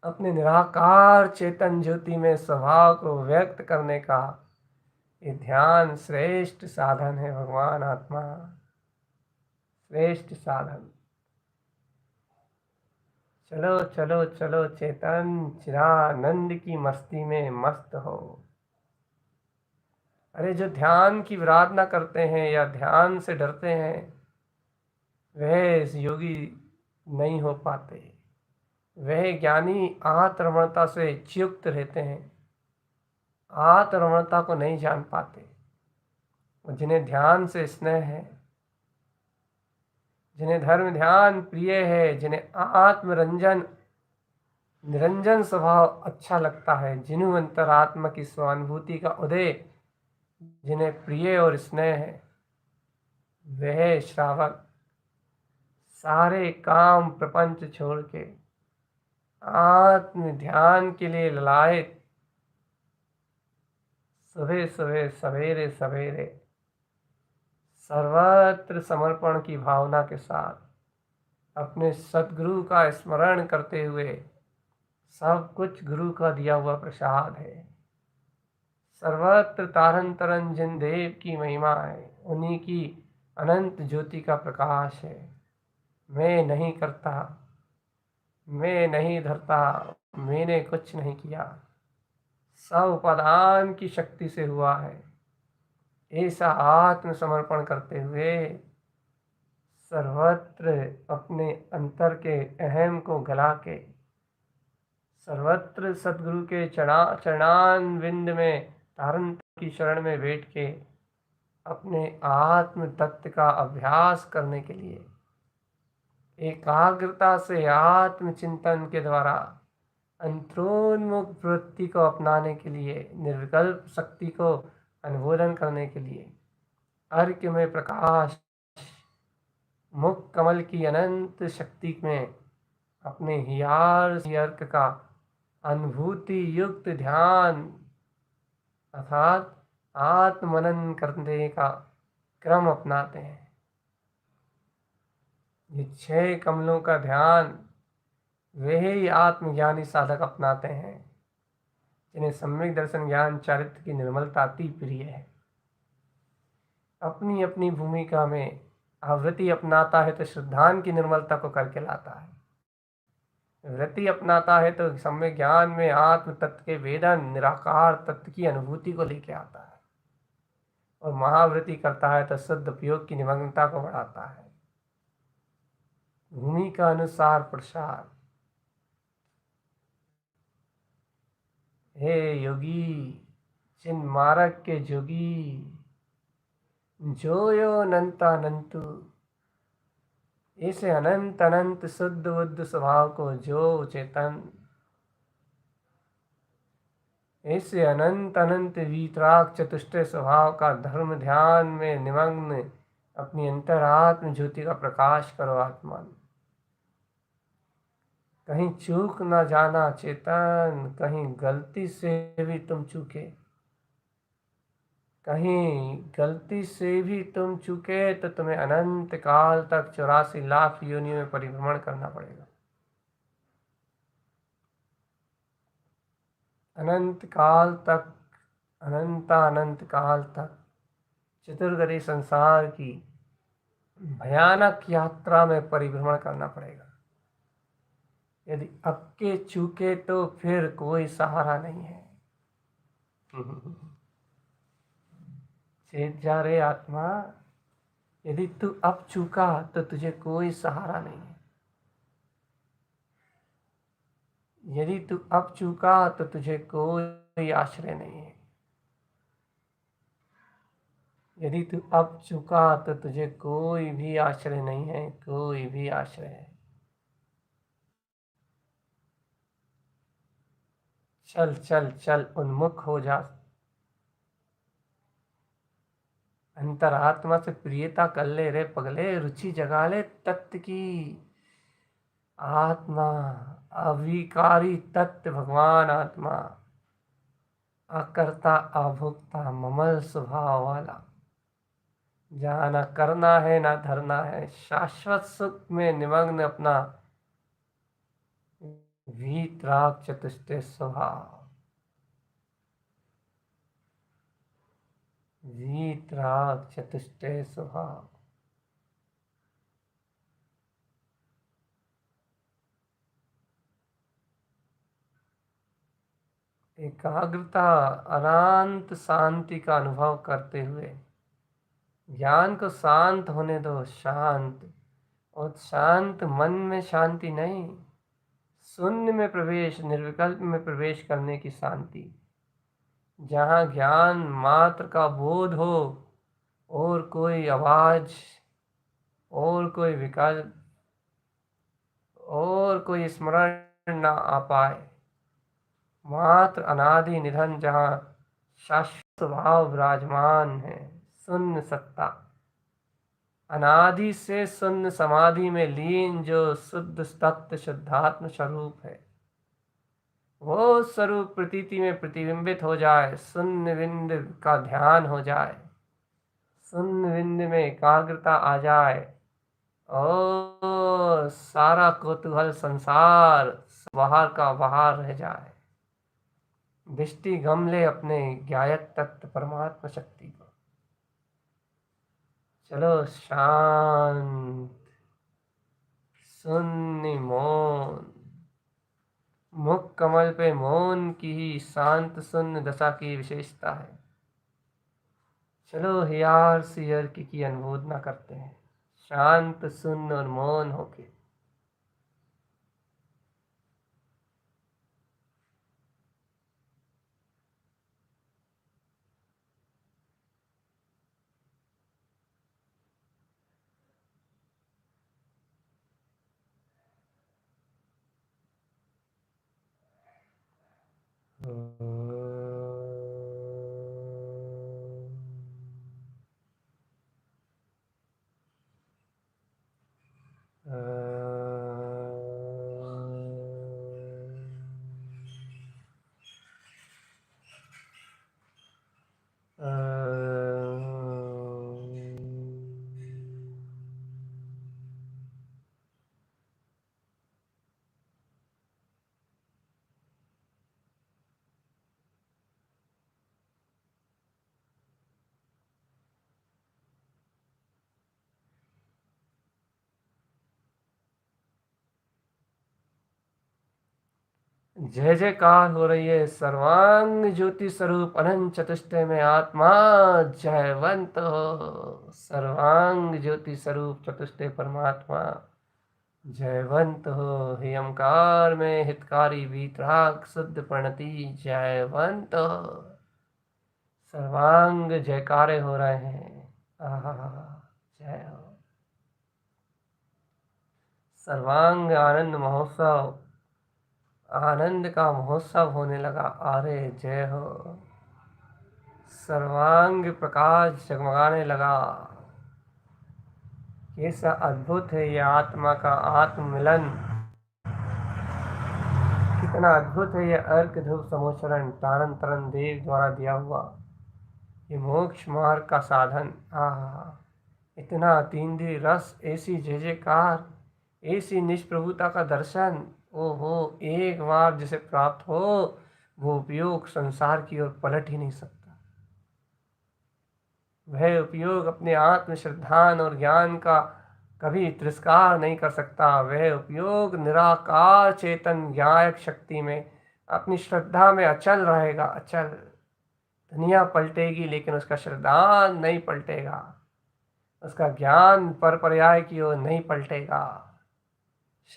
अपने निराकार चेतन ज्योति में स्वभाव को व्यक्त करने का। ये ध्यान श्रेष्ठ साधन है भगवान आत्मा, श्रेष्ठ साधन। चलो चलो चलो चेतन चिरानंद की मस्ती में मस्त हो। अरे जो ध्यान की आराधना करते हैं या ध्यान से डरते हैं, वह इस योगी नहीं हो पाते। वह ज्ञानी आत्मरमणता से युक्त रहते हैं, आत्मरमणता को नहीं जान पाते। जिन्हें ध्यान से स्नेह है, जिन्हें धर्म ध्यान प्रिय है, जिन्हें आत्मरंजन निरंजन स्वभाव अच्छा लगता है, जिन्हें अंतरात्मा की स्वानुभूति का उदय जिन्हें प्रिय और स्नेह है, वह श्रावक सारे काम प्रपंच छोड़ के आत्म ध्यान के लिए ललायत सुबह सुबह सवेरे सवेरे सर्वत्र समर्पण की भावना के साथ अपने सदगुरु का स्मरण करते हुए, सब कुछ गुरु का दिया हुआ प्रसाद है, सर्वत्र तारन तरन जिन देव की महिमा है, उन्हीं की अनंत ज्योति का प्रकाश है। मैं नहीं करता, मैं नहीं धरता, मैंने कुछ नहीं किया, सब उपादान की शक्ति से हुआ है। ऐसा आत्मसमर्पण करते हुए सर्वत्र अपने अंतर के अहम को गला के सर्वत्र सदगुरु के चरणान विंद में धारण की शरण में बैठ के अपने आत्म तत्व का अभ्यास करने के लिए एकाग्रता से आत्मचिंतन के द्वारा अंतरोन्मुख वृत्ति को अपनाने के लिए, निर्विकल्प शक्ति को अनुमोदन करने के लिए अर्घ्य में प्रकाश मुख कमल की अनंत शक्ति में अपने हियार अर्क का अनुभूति युक्त ध्यान अर्थात आत्मनन करने का क्रम अपनाते हैं। ये 6 कमलों का ध्यान वही आत्मज्ञानी साधक अपनाते हैं, जिन्हें सम्यक दर्शन ज्ञान चारित्र की निर्मलता अति प्रिय है। अपनी अपनी भूमिका में आवृत्ति अपनाता है तो श्रद्धान की निर्मलता को करके लाता है, वृत्ति अपनाता है तो सम्यक ज्ञान में आत्म तत्व के वेदन निराकार तत्व की अनुभूति को लेके आता है, और महावृत्ति करता है तो शुद्ध उपयोग की निमग्नता को बढ़ाता है। भूमिका अनुसार प्रसार। हे योगी जिन मार्ग के जोगी, जो यो अनंतानंतु, ऐसे अनंत अनंत शुद्ध बुद्ध स्वभाव को जो चेतन, ऐसे अनंत अनंत वीतराग चतुष्टय स्वभाव का धर्म ध्यान में निमग्न अपनी अंतरात्म ज्योति का प्रकाश करो आत्मा। कहीं चूक ना जाना चेतन, कहीं गलती से भी तुम चूके, कहीं गलती से भी तुम चूके तो तुम्हें अनंत काल तक 84 लाख योनियों में परिभ्रमण करना पड़ेगा। अनंत काल तक, अनंत काल तक चतुर्गति संसार की भयानक यात्रा में परिभ्रमण करना पड़ेगा। यदि अक्के चूके तो फिर कोई सहारा नहीं है। चेत जा रे आत्मा, यदि तू अब चूका तो तुझे कोई सहारा नहीं है। यदि तू अब चूका तो तुझे कोई आश्रय नहीं है। यदि तू अब चूका तो तुझे कोई भी आश्रय नहीं है, कोई भी आश्रय है। चल चल चल, उन्मुख हो जा, अंतरात्मा से प्रियता कर ले रे पगले, रुचि जगा ले तत्व की। आत्मा अविकारी तत्व भगवान आत्मा, अकर्ता अभोक्ता ममल स्वभाव वाला, जहाँ ना करना है ना धरना है, शाश्वत सुख में निमग्न अपना वीतराग चतुष्टय स्वभाव, वीतराग चतुष्टय स्वभाव। एकाग्रता अनंत शांति का अनुभव करते हुए ज्ञान को शांत होने दो, शांत। और शांत मन में शांति नहीं, शून्य में प्रवेश, निर्विकल्प में प्रवेश करने की शांति, जहाँ ज्ञान मात्र का बोध हो और कोई आवाज और कोई विकल्प और कोई स्मरण न आ पाए, मात्र अनादि निधन जहाँ शाश्वत भाव विराजमान है, शून्य सत्ता, अनादि से शून्य समाधि में लीन जो शुद्ध तत्व शुद्धात्म स्वरूप है, वो स्वरूप प्रतीति में प्रतिबिंबित हो जाए, शून्य बिंद का ध्यान हो जाए, शून्य बिंद में एकाग्रता आ जाए और सारा कौतूहल संसार बाहर का बाहर रह जाए, दृष्टि गमले अपने ज्ञायक तत्व परमात्मा शक्ति को। चलो शांत, शून्य, मौन, मुख कमल पे मौन की ही शांत शून्य दशा की विशेषता है। चलो हियार सियर की अनुमोदना करते हैं, शांत शून्य और मौन होके। जय जयकार हो रही है सर्वांग ज्योति स्वरूप अनंत चतुष्टय में आत्मा जयवंत हो, सर्वांग ज्योति स्वरूप चतुष्टय परमात्मा जयवंत हो, हियमकार में हितकारी वीतराग शुद्ध प्रणति जयवंत हो। सर्वांग जयकारे हो रहे हैं, आहा जय हो। सर्वांग आनंद महोत्सव, आनंद का महोत्सव होने लगा, अरे जय हो। सर्वांग प्रकाश जगमगाने लगा, कैसा अद्भुत है ये आत्मा का आत्म मिलन, कितना अद्भुत है ये अर्क ध्रुव समोचरण तारन तरन देव द्वारा दिया हुआ ये मोक्ष मार्ग का साधन। आहा, इतना अतीन्द्रिय रस, ऐसी जय जयकार, ऐसी निष्प्रभुता का दर्शन, ओहो, एक बार जिसे प्राप्त हो वो उपयोग संसार की ओर पलट ही नहीं सकता। वह उपयोग अपने आत्म श्रद्धान और ज्ञान का कभी तिरस्कार नहीं कर सकता। वह उपयोग निराकार चेतन ज्ञायक शक्ति में अपनी श्रद्धा में अचल रहेगा, अचल। दुनिया पलटेगी लेकिन उसका श्रद्धान नहीं पलटेगा, उसका ज्ञान पर पर्याय की ओर नहीं पलटेगा।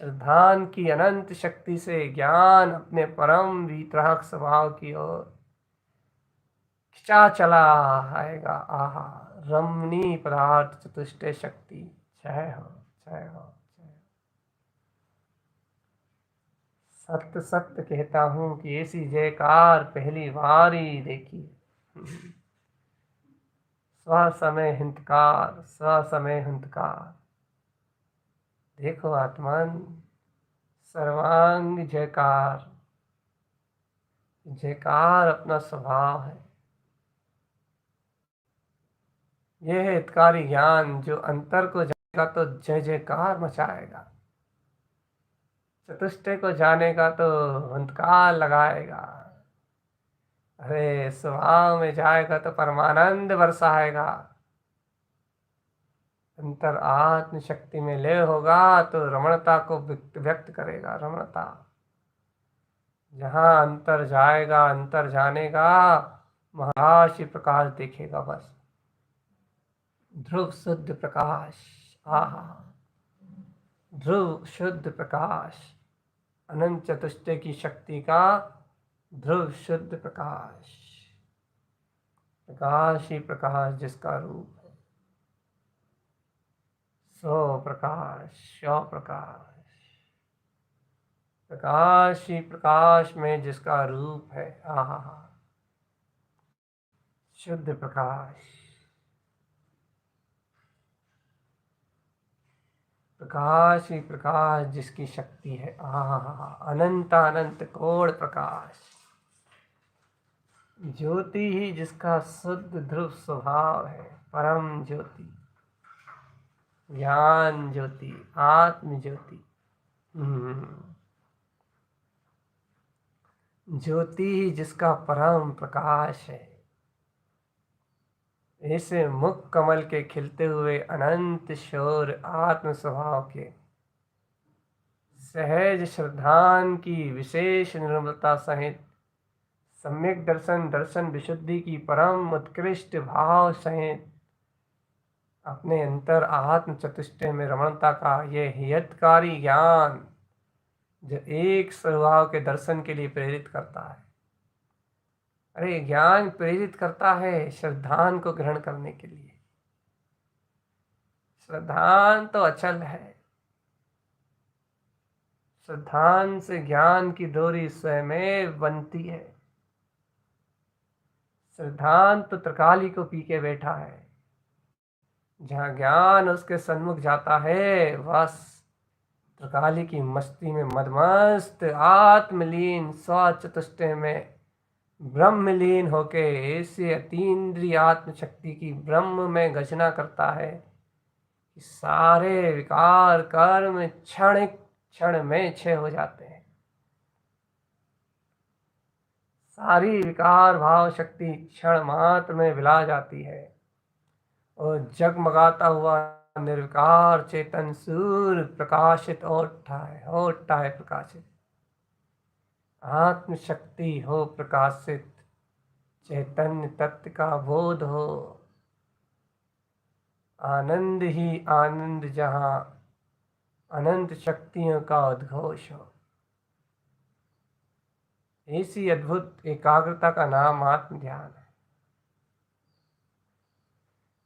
श्रद्धान की अनंत शक्ति से ज्ञान अपने परम वितराग स्वभाव की ओर खिंचा चला आएगा। आहा, रमणीय पदार्थ चतुष्टय शक्ति, जय हो, जय हो, जय हो। सत्य सत्य कहता हूँ कि ऐसी जयकार पहली बार ही देखी। स्वसमय हिंतकार, स्वसमय हिंतकार। देखो आत्मान, सर्वांग जयकार, जयकार अपना स्वभाव है। यह है हितकारी ज्ञान जो अंतर को जानेगा तो जय जयकार मचाएगा, चतुष्टय को जानेगा तो हंकार लगाएगा, अरे स्वभाव में जाएगा तो परमानंद बरसाएगा। अंतर आत्म शक्ति में लय होगा तो रमणता को व्यक्त करेगा, रमणता। जहाँ अंतर जाएगा, अंतर जानेगा, महाशि प्रकाश देखेगा, बस ध्रुव शुद्ध प्रकाश। आहा, ध्रुव शुद्ध प्रकाश, अनंत चतुष्टय की शक्ति का ध्रुव शुद्ध प्रकाश, प्रकाश ही प्रकाश जिसका रूप है, सो प्रकाश, शव प्रकाश, प्रकाश ही प्रकाश में जिसका रूप है। आहा, शुद्ध प्रकाश, प्रकाश ही प्रकाश जिसकी शक्ति है। आहा, अनंत अनंत कोण प्रकाश, ज्योति ही जिसका शुद्ध ध्रुव स्वभाव है, परम ज्योति, ज्ञान ज्योति, आत्म ज्योति। ज्योति ही जिसका परम प्रकाश है। ऐसे मुख कमल के खिलते हुए अनंत शोर आत्म स्वभाव के सहज श्रद्धान की विशेष निर्मलता सहित सम्यक दर्शन, दर्शन विशुद्धि की परम उत्कृष्ट भाव सहित अपने अंतर आत्म चतुष्टय में रमणता का ये हियत्कारी ज्ञान जो एक स्वभाव के दर्शन के लिए प्रेरित करता है। अरे ज्ञान प्रेरित करता है श्रद्धान को ग्रहण करने के लिए। श्रद्धान तो अचल है, श्रद्धान से ज्ञान की डोरी स्वयं बनती है। श्रद्धान तो त्रिकाली को पी के बैठा है, जहाँ ज्ञान उसके सन्मुख जाता है बस त्रिकाली की मस्ती में मदमस्त आत्मलीन स्व चतुष्टय में ब्रह्मलीन होके ऐसे अतीन्द्रिय आत्म शक्ति की ब्रह्म में गजना करता है कि सारे विकार कर्म क्षण में क्षय हो जाते हैं। सारी विकार भाव शक्ति क्षण मात्र में विला जाती है और जगमगाता हुआ निर्विकार चेतन सूर्य प्रकाशित होता है प्रकाशित। आत्म शक्ति हो प्रकाशित, चैतन्य तत्व का बोध हो, आनंद ही आनंद जहाँ अनंत शक्तियों का उद्घोष हो। ऐसी अद्भुत एकाग्रता का नाम आत्म ध्यान है,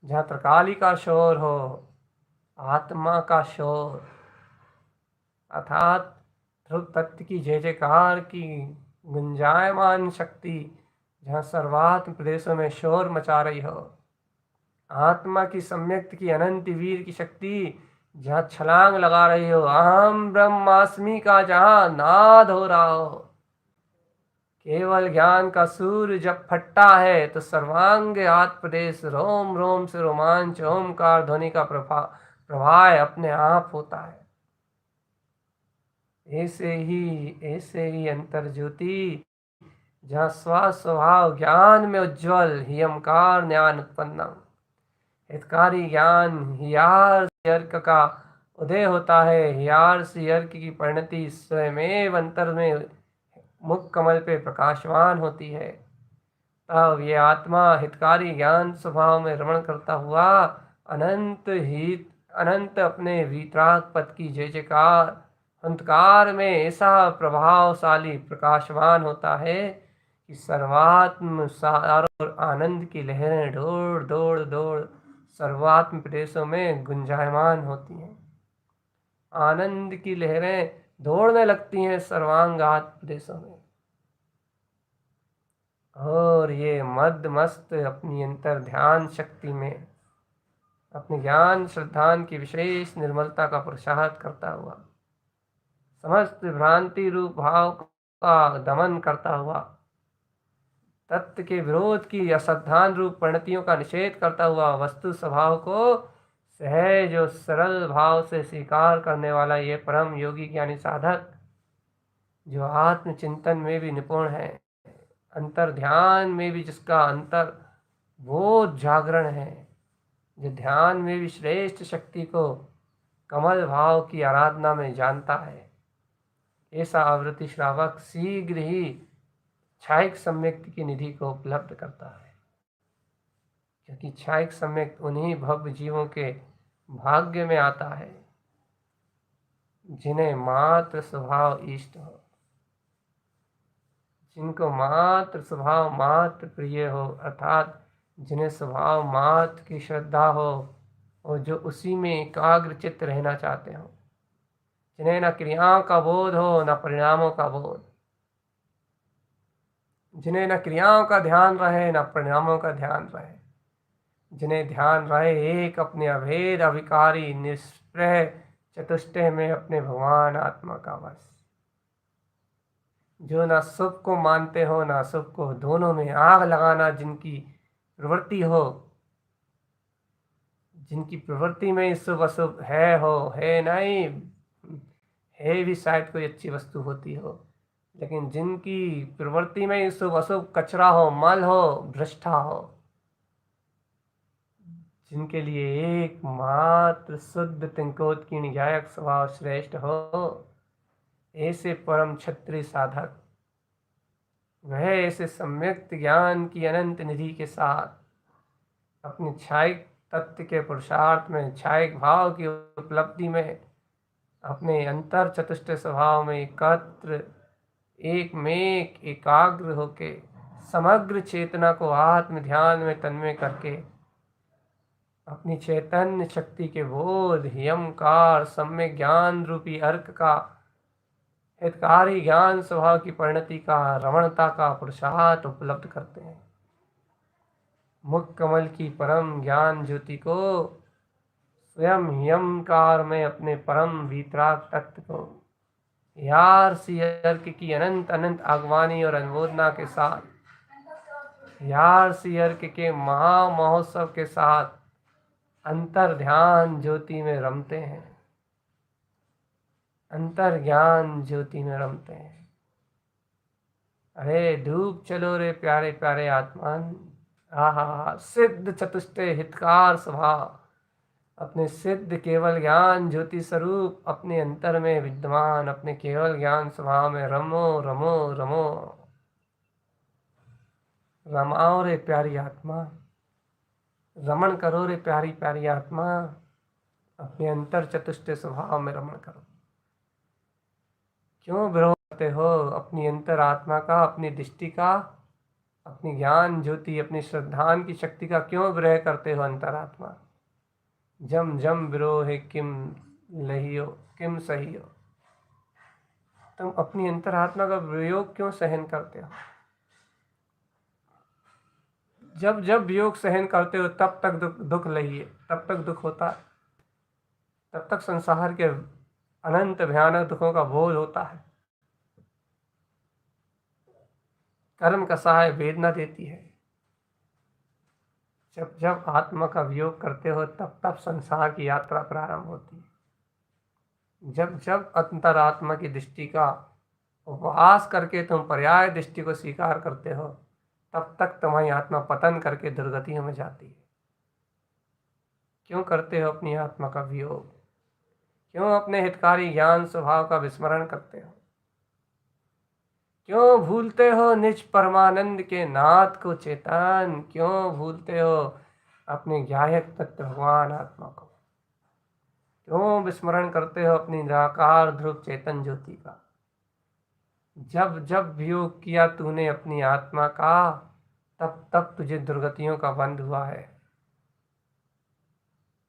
जहाँ त्रिकाली का शोर हो, आत्मा का शोर अर्थात ध्रुव तत्व की जय जयकार की गुंजायमान शक्ति जहाँ सर्वात्म प्रदेशों में शोर मचा रही हो। आत्मा की सम्यक्त की अनंत वीर की शक्ति जहाँ छलांग लगा रही हो, अहम ब्रह्मास्मि का जहाँ नाद हो रहा हो। केवल ज्ञान का सूर्य जब फटता है तो सर्वांग आत्म प्रदेश रोम रोम से रोमांच ओमकार ध्वनि का प्रवाह अपने आप होता है। ऐसे ही अंतर ज्योति जहाँ स्वभाव ज्ञान में उज्ज्वल हियमकार ज्ञान उत्पन्न हितकारी ज्ञान हियार अर्क का उदय होता है। हियार से अर्क की परिणति स्वयं अंतर में मुख कमल पे प्रकाशवान होती है। तब ये आत्मा हितकारी ज्ञान स्वभाव में रमण करता हुआ अनंत अपने वीतराग पद की जय जयकार अंतकार में ऐसा प्रभावशाली प्रकाशवान होता है कि सर्वात्म सार और आनंद की लहरें दौड़ दौड़ दौड़ सर्वात्म प्रदेशों में गुंजायमान होती हैं। आनंद की लहरें दौड़ने लगती हैं सर्वांगात प्रदेशों में और ये मद मस्त अपनी अंतर ध्यान शक्ति में अपने ज्ञान श्रद्धान की विशेष निर्मलता का प्रसाद करता हुआ समस्त भ्रांति रूप भाव का दमन करता हुआ तत्व के विरोध की असावधान रूप परिणतियों का निषेध करता हुआ वस्तु स्वभाव को सहज और सरल भाव से स्वीकार करने वाला ये परम योगी ज्ञानी साधक जो आत्मचिंतन में भी निपुण है, अंतर ध्यान में भी जिसका अंतर बोध जागरण है, जो ध्यान में भी श्रेष्ठ शक्ति को कमल भाव की आराधना में जानता है, ऐसा आवृत्ति श्रावक शीघ्र ही क्षायिक सम्यक्ति की निधि को उपलब्ध करता है। क्योंकि क्षायिक सम्यक्त उन्हीं भव्य जीवों के भाग्य में आता है जिन्हें मात्र स्वभाव इष्ट हो, जिनको मात्र स्वभाव मात्र प्रिय हो, अर्थात जिन्हें स्वभाव मात्र की श्रद्धा हो और जो उसी में एकाग्र चित्त रहना चाहते हो, जिन्हें न क्रियाओं का बोध हो न परिणामों का बोध, जिन्हें न क्रियाओं का ध्यान रहे न परिणामों का ध्यान रहे, जिन्हें ध्यान रहे एक अपने अभेद अविकारी निष्प्रह चतुष्टय में अपने भगवान आत्मा का वश, जो न सुख को मानते हो न अशुभ को, दोनों में आग लगाना जिनकी प्रवृत्ति हो, जिनकी प्रवृत्ति में शुभ अशुभ है नहीं, है भी शायद कोई अच्छी वस्तु होती हो, लेकिन जिनकी प्रवृत्ति में शुभ अशुभ कचरा हो, मल हो, भ्रष्टा हो, जिनके लिए एकमात्र शुद्ध तिंकोत की निजायक स्वभाव श्रेष्ठ हो, ऐसे परम क्षत्रिय साधक वह ऐसे सम्यक ज्ञान की अनंत निधि के साथ अपने छायिक तत्व के पुरुषार्थ में, छायिक भाव की उपलब्धि में, अपने अंतर चतुष्ट स्वभाव में एकत्र एक में एकाग्र होके समग्र चेतना को आत्म ध्यान में तन्मय करके अपनी चैतन्य शक्ति के बोध यमकार सम्यक ज्ञान रूपी अर्क का हितकारी ज्ञान स्वभाव की परिणति का रमणता का पुरुषार्थ उपलब्ध करते हैं। मुख कमल की परम ज्ञान ज्योति को स्वयं यमकार में अपने परम वीतराग तत्व को यार सी अर्क की अनंत अनंत आगवानी और अनुमोदना के साथ, यार सी अर्क के महा महोत्सव के साथ अंतर ध्यान ज्योति में रमते हैं, अंतर ज्ञान ज्योति में रमते हैं। अरे डूब चलो रे प्यारे प्यारे आत्मान, आहा सिद्ध चतुष्टय हितकार स्वभाव, अपने सिद्ध केवल ज्ञान ज्योति स्वरूप अपने अंतर में विद्यमान अपने केवल ज्ञान स्वभाव में रमो रमो रमो, रमाओ रे प्यारी आत्मा, रमण करो रे प्यारी प्यारी आत्मा, अपने अंतर चतुष्टय स्वभाव में रमण करो। क्यों विरोध करते हो अपनी अंतर आत्मा का, अपनी दृष्टि का, अपनी ज्ञान ज्योति, अपनी श्रद्धान की शक्ति का क्यों विरह करते हो अंतरात्मा? जम जम विरोह किम लहियो किम सहियो, तुम अपनी अंतरात्मा का वियोग क्यों सहन करते हो? जब जब वियोग सहन करते हो तब तक दुख लहिए, तब तक दुख होता है, तब तक संसार के अनंत भयानक दुखों का बोध होता है। कर्म का सहाय वेदना देती है। जब जब आत्मा का वियोग करते हो तब तब संसार की यात्रा प्रारंभ होती है। जब जब अंतरात्मा की दृष्टि का उपवास करके तुम पर्याय दृष्टि को स्वीकार करते हो तब तक तुम्हारी आत्मा पतन करके दुर्गतियों में जाती है। क्यों करते हो अपनी आत्मा का वियोग? क्यों अपने हितकारी ज्ञान स्वभाव का विस्मरण करते हो? क्यों भूलते हो निज परमानंद के नाथ को चेतन? क्यों भूलते हो अपने ज्ञायक तत्व भगवान आत्मा को? क्यों विस्मरण करते हो अपनी निराकार ध्रुव चेतन ज्योति का? जब जब वियोग किया तूने अपनी आत्मा का तब तब तुझे दुर्गतियों का बंध हुआ है।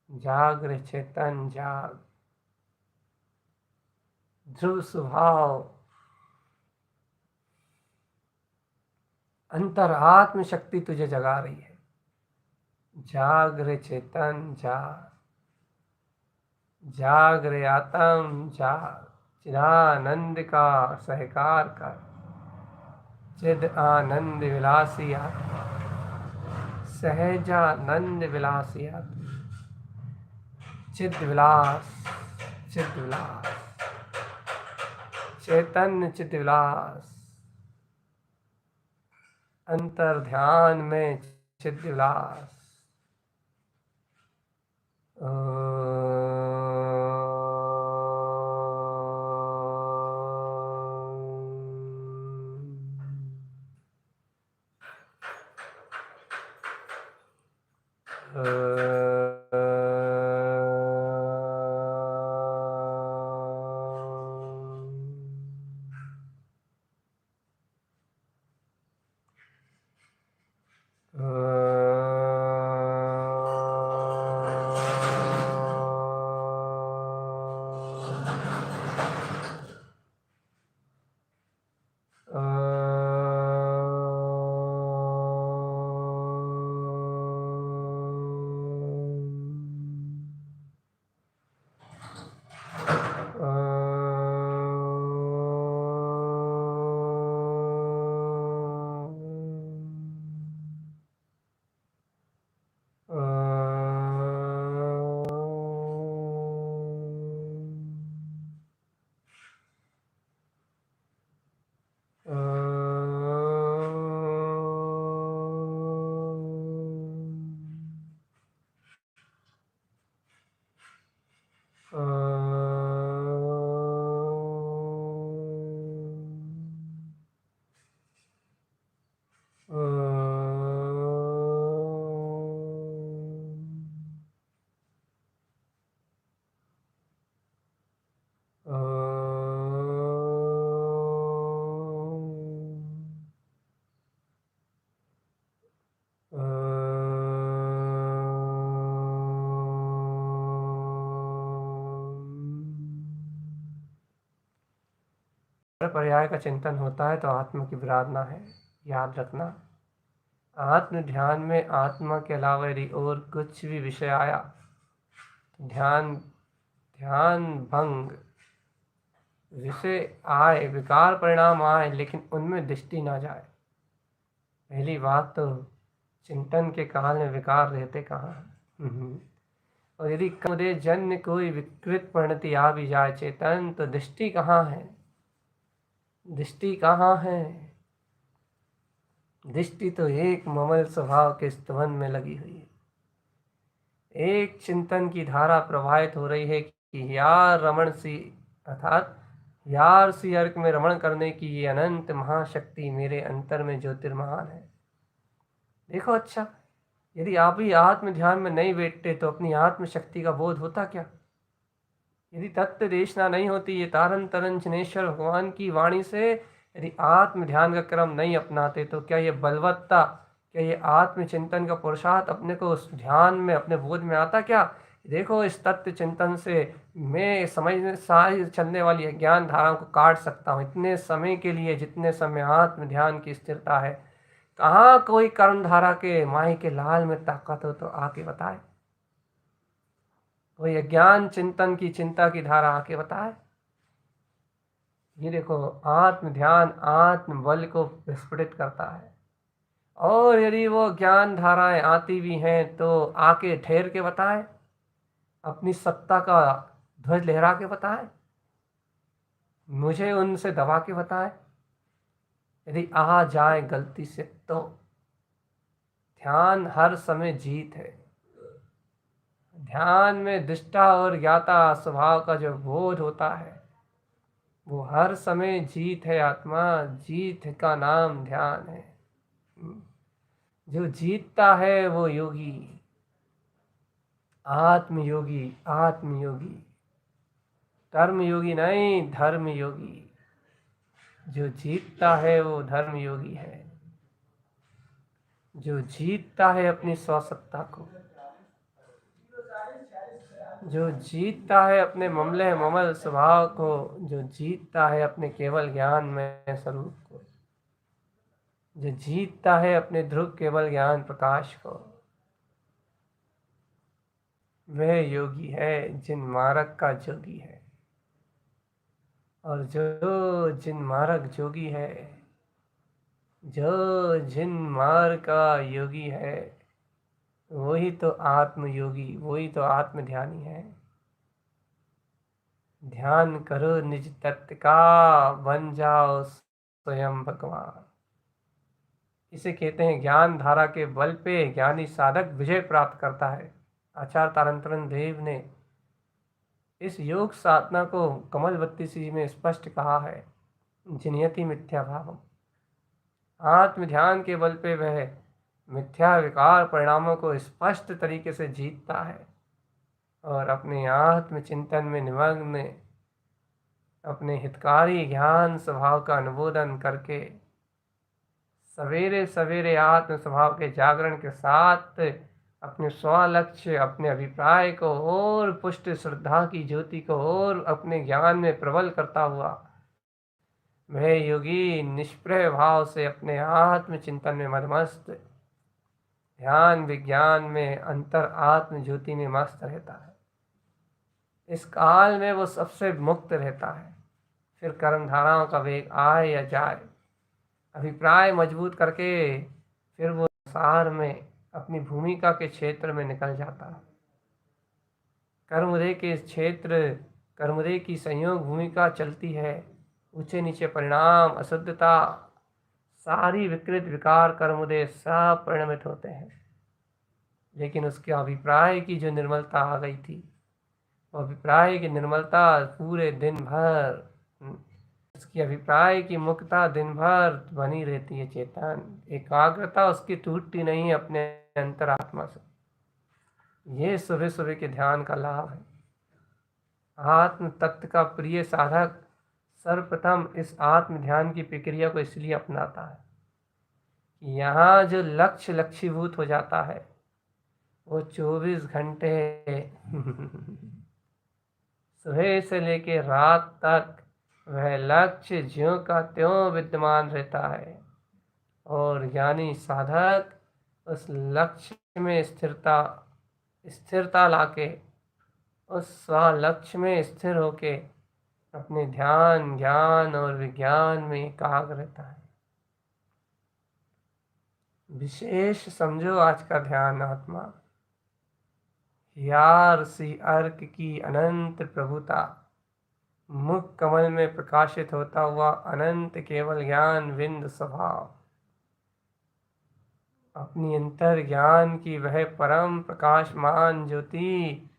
जाग रे चेतन जाग, ध्रुव स्वभाव अंतर आत्म शक्ति तुझे जगा रही है। जाग रे चेतन जाग, जाग रे आत्म जाग, चिदानंद का सहकार कर, चिद आनंद विलासी आत्मा, सहजानंद विलासी आत्मा, चिद विलास, चिद विलास, चैतन्य चिद विलास, अंतर ध्यान में चिद विलास। पर्याय का चिंतन होता है तो आत्मा की विराधना है। याद रखना, आत्म ध्यान में आत्मा के अलावा यदि और कुछ भी विषय आया तो ध्यान भंग। विषय आए, विकार परिणाम आए, लेकिन उनमें दृष्टि ना जाए। पहली बात तो चिंतन के काल में विकार रहते कहाँ हैं। और यदि कमरे जन्य कोई विकृत परिणति आ भी जाए चेतन, तो दृष्टि कहाँ है? दृष्टि कहाँ है? दृष्टि तो एक ममल स्वभाव के स्तवन में लगी हुई है। एक चिंतन की धारा प्रवाहित हो रही है कि यार रमण सी, अर्थात यार सी अर्क में रमण करने की ये अनंत महाशक्ति मेरे अंतर में ज्योतिर्महान है। देखो अच्छा, यदि आप ही आत्म ध्यान में नहीं बैठते तो अपनी आत्म शक्ति का बोध होता क्या? यदि तत्व देशना नहीं होती, ये तारन तरन जनेश्वर भगवान की वाणी से यदि आत्म ध्यान का क्रम नहीं अपनाते, तो क्या ये बलवत्ता, क्या ये आत्मचिंतन का पुरुषार्थ अपने को उस ध्यान में, अपने बोध में आता क्या? देखो, इस तत्व चिंतन से मैं समझने सारी चलने वाली ज्ञान धाराओं को काट सकता हूँ इतने समय के लिए जितने समय आत्म ध्यान की स्थिरता है। कहाँ कोई कर्म धारा के माही के लाल में ताकत हो तो आके बताए। कोई अज्ञान चिंतन की चिंता की धारा आके बताए। ये देखो, आत्म ध्यान आत्म बल को विस्फोटित करता है। और यदि वो ज्ञान धाराएं आती भी हैं तो आके ठहर के बताए, अपनी सत्ता का ध्वज लहरा के बताए, मुझे उनसे दबा के बताए। यदि आ जाए गलती से तो ध्यान हर समय जीत है। ध्यान में दृष्टा और ज्ञाता स्वभाव का जो बोध होता है वो हर समय जीत है। आत्मा जीत का नाम ध्यान है। जो जीतता है वो योगी, आत्मयोगी। आत्मयोगी, कर्म योगी नहीं, धर्म योगी। जो जीतता है वो धर्म योगी है। जो जीतता है अपनी स्वसत्ता को, जो जीतता है अपने ममले ममल स्वभाव को, जो जीतता है अपने केवल ज्ञान में स्वरूप को, जो जीतता है अपने ध्रुव केवल ज्ञान प्रकाश को, वह योगी है जिन मार्ग का जोगी है। और जो जिन मार्ग जोगी है, जो जिन मार्ग का योगी है, वही तो आत्मयोगी, वही तो आत्मध्यानी है। ध्यान करो निज तत्व का, बन जाओ स्वयं भगवान। इसे कहते हैं ज्ञान धारा के बल पे ज्ञानी साधक विजय प्राप्त करता है। आचार्य तारतरन देव ने इस योग साधना को कमल 32 में स्पष्ट कहा है, जिनियति मिथ्या भावम। आत्म ध्यान के बल पे वह मिथ्या विकार परिणामों को स्पष्ट तरीके से जीतता है और अपने आत्म चिंतन में निमग्न अपने हितकारी ज्ञान स्वभाव का अनुमोदन करके सवेरे सवेरे आत्म स्वभाव के जागरण के साथ अपने स्वलक्ष्य, अपने अभिप्राय को और पुष्ट श्रद्धा की ज्योति को और अपने ज्ञान में प्रबल करता हुआ वह योगी निष्प्रय भाव से अपने आत्म चिंतन में मदमस्त, ध्यान विज्ञान में अंतर आत्म ज्योति में मस्त रहता है। इस काल में वो सबसे मुक्त रहता है। फिर कर्म धाराओं का वेग आए या जाए, अभिप्राय मजबूत करके फिर वो संसार में अपनी भूमिका के क्षेत्र में निकल जाता है। कर्मोदय के क्षेत्र, कर्मोदय की संयोग भूमिका चलती है। ऊंचे नीचे परिणाम, अशुद्धता, सारी विकृत विकार कर्मोदय सब परिणमित होते हैं। लेकिन उसके अभिप्राय की जो निर्मलता आ गई थी, वो अभिप्राय की निर्मलता पूरे दिन भर, उसकी अभिप्राय की मुक्तता दिन भर बनी रहती है। चेतन एकाग्रता उसकी टूटती नहीं है अपने अंतरात्मा से। ये सुबह सुबह के ध्यान का लाभ है। आत्म तत्व का प्रिय साधक सर्वप्रथम इस आत्म ध्यान की प्रक्रिया को इसलिए अपनाता है कि यहाँ जो लक्ष्य लक्ष्यभूत हो जाता है वो 24 घंटे सुबह से लेके रात तक वह लक्ष्य ज्यों का त्यों विद्यमान रहता है। और ज्ञानी साधक उस लक्ष्य में स्थिरता लाके, उस स्वलक्ष्य में स्थिर होके अपने ध्यान, ज्ञान और विज्ञान में एकाग्र रहता है। विशेष समझो आज का ध्यान आत्मा, यार सी अर्क की अनंत प्रभुता, मुख कमल में प्रकाशित होता हुआ अनंत केवल ज्ञान विंद स्वभाव, अपनी अंतर ज्ञान की वह परम प्रकाशमान ज्योति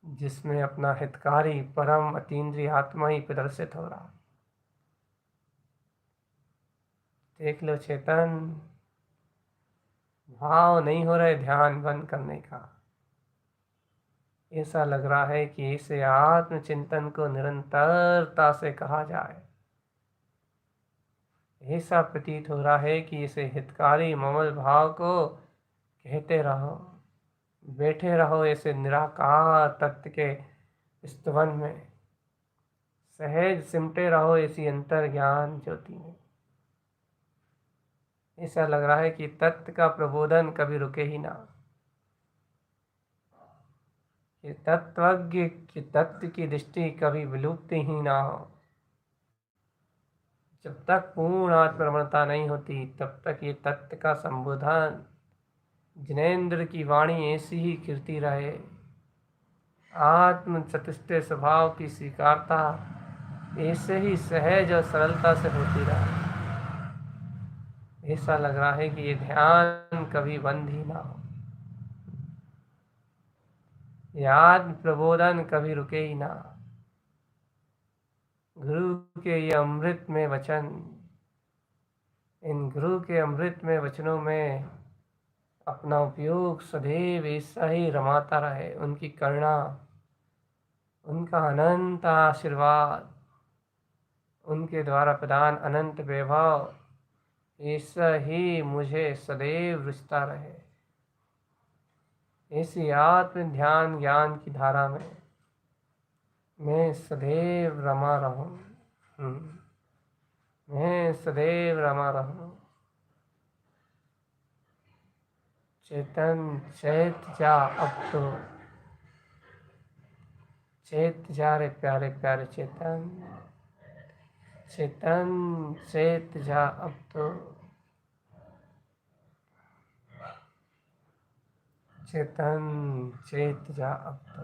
जिसमें अपना हितकारी परम अतीन्द्रिय आत्मा ही प्रदर्शित हो रहा। देख लो चेतन, भाव नहीं हो रहे ध्यान बंद करने का। ऐसा लग रहा है कि इसे आत्मचिंतन को निरंतरता से कहा जाए। ऐसा प्रतीत हो रहा है कि इसे हितकारी ममल भाव को कहते रहो, बैठे रहो ऐसे निराकार तत्व के स्तवन में, सहज सिमटे रहो ऐसी अंतर ज्ञान ज्योति में। ऐसा लग रहा है कि तत्व का प्रबोधन कभी रुके ही ना, कि तत्वज्ञ की तत्व की दृष्टि कभी विलुप्त ही ना हो। जब तक पूर्ण आत्मरमणता नहीं होती तब तक ये तत्व का संबोधन जिनेंद्र की वाणी ऐसी ही कीर्ति रहे। आत्म चतुष्टय स्वभाव की स्वीकारता ऐसे ही सहज और सरलता से होती रहे। ऐसा लग रहा है कि ये ध्यान कभी बंद ही ना हो, ये आत्म प्रबोधन कभी रुके ही ना। गुरु के ये अमृत में वचन, इन गुरु के अमृत में वचनों में अपना उपयोग सदैव ऐसा ही रमाता रहे। उनकी करुणा, उनका अनंत आशीर्वाद, उनके द्वारा प्रदान अनंत वैभव ऐसा ही मुझे सदैव रुचता रहे। ऐसी आत्म ध्यान ज्ञान की धारा में मैं सदैव रमा रहूं। मैं सदैव रमा रहूं। चेतन चैत जा अब तो, चैत जा रे प्यारे प्यारे चेतन, चेतन चैत जा अब तो, चेतन चैत जा अब तो।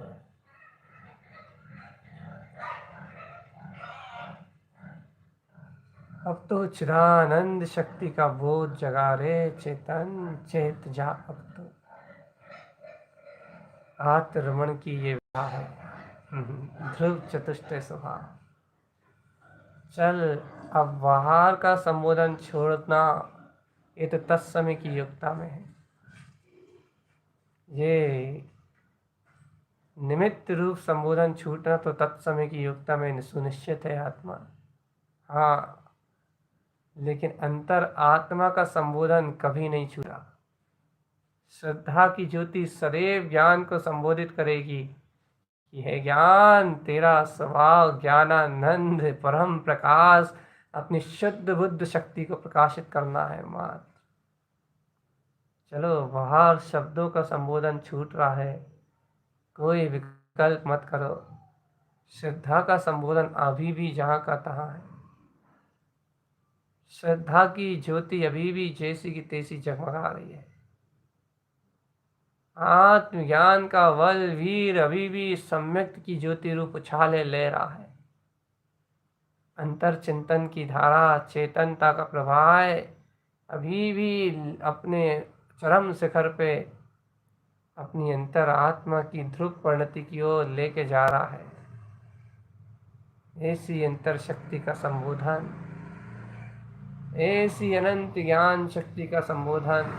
अब तो चिदानंद शक्ति का बोध जगा रे चेतन चेत जा अब तो। आत्मरमण की ये विधा है, ध्रुव चतुष्टय स्वभाव। चल अब बाहर का संबोधन छोड़ना, ये तो तत्समय की युक्ता में है। ये निमित्त रूप संबोधन छूटना तो तत्समय की युक्ता में सुनिश्चित है आत्मा। हाँ, लेकिन अंतर आत्मा का संबोधन कभी नहीं छूटा। श्रद्धा की ज्योति सदैव ज्ञान को संबोधित करेगी कि हे ज्ञान, तेरा स्वभाव ज्ञानानंद परम प्रकाश, अपनी शुद्ध बुद्ध शक्ति को प्रकाशित करना है मात्र। चलो, बाहर शब्दों का संबोधन छूट रहा है, कोई विकल्प मत करो। श्रद्धा का संबोधन अभी भी जहाँ का तहाँ है। श्रद्धा की ज्योति अभी भी जैसी की तैसी जगमगा रही है। आत्मज्ञान का बल वीर अभी भी सम्यक की ज्योति रूप उछाले ले रहा है। अंतर चिंतन की धारा, चेतनता का प्रवाह अभी भी अपने चरम शिखर पे अपनी अंतर आत्मा की ध्रुव परिणति की ओर लेके जा रहा है। ऐसी अंतर शक्ति का संबोधन, ऐसी अनंत ज्ञान शक्ति का संबोधन,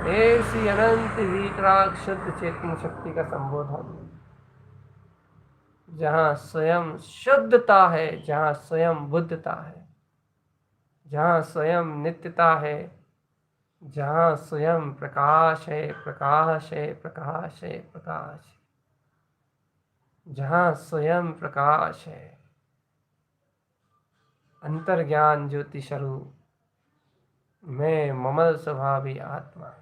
ऐसी अनंत वीतराग शुद्ध चेतन शक्ति का संबोधन, जहाँ स्वयं शुद्धता है, जहाँ स्वयं बुद्धता है, जहाँ स्वयं नित्यता है, जहाँ स्वयं प्रकाश है, प्रकाश है, प्रकाश है, प्रकाश है, जहाँ स्वयं प्रकाश है। अंतर्ज्ञान ज्योति स्वरूप मैं ममल स्वभावी आत्मा,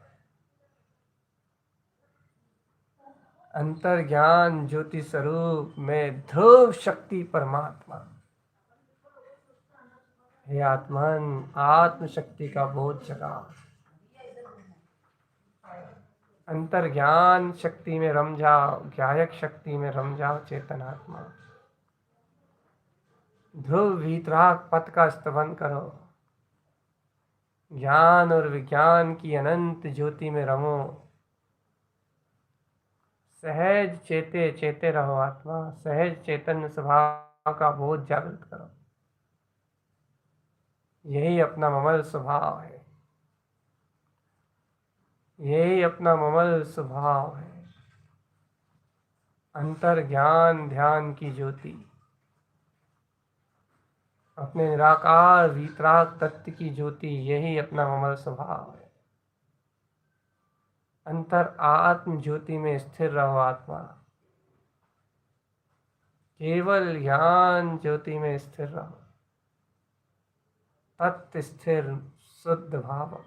अंतर्ज्ञान ज्योति स्वरूप में ध्रुव शक्ति परमात्मा। हे आत्मन, आत्मशक्ति का बोध जगा, अंतर्ज्ञान शक्ति में रम जाओ, ज्ञायक शक्ति में रम जाओ चेतन आत्मा। ध्रुव वीतराग पथ का स्तवन करो, ज्ञान और विज्ञान की अनंत ज्योति में रमो। सहज चेते चेते रहो आत्मा, सहज चैतन्य स्वभाव का बोध जागृत करो। यही अपना ममल स्वभाव है, यही अपना ममल स्वभाव है। अंतर ज्ञान ध्यान की ज्योति, अपने निराकार वीतराग तत्व की ज्योति, यही अपना ममल स्वभाव है। अंतर आत्म ज्योति में स्थिर रहो आत्मा, केवल ज्ञान ज्योति में स्थिर रहो। तत्व स्थिर शुद्ध भाव,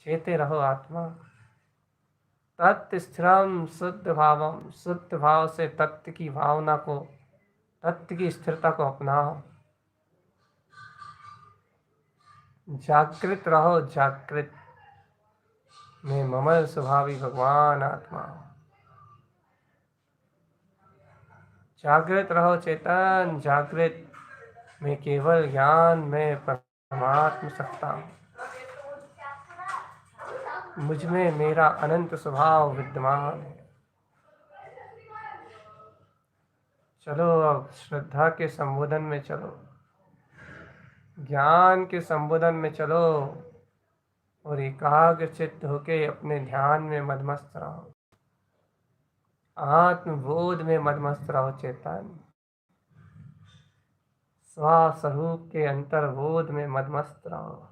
चेते रहो आत्मा। तत्व स्थिरम शुद्ध भावम, शुद्ध भाव से तत्व की भावना को, तत्व की स्थिरता को अपनाओ। जागृत रहो, जागृत में ममल स्वभावी भगवान आत्मा। जागृत रहो चेतन, जागृत में केवल ज्ञान में परमात्म सत्ता हूँ। मुझ में मेरा अनंत स्वभाव विद्यमान है। चलो, अब श्रद्धा के संबोधन में चलो, ज्ञान के संबोधन में चलो, और एकाग्र चित्त होके अपने ध्यान में मदमस्त रहो, आत्मबोध में मदमस्त रहो चेतन। स्वस्वरूप के अंतर्बोध में मदमस्त रहो।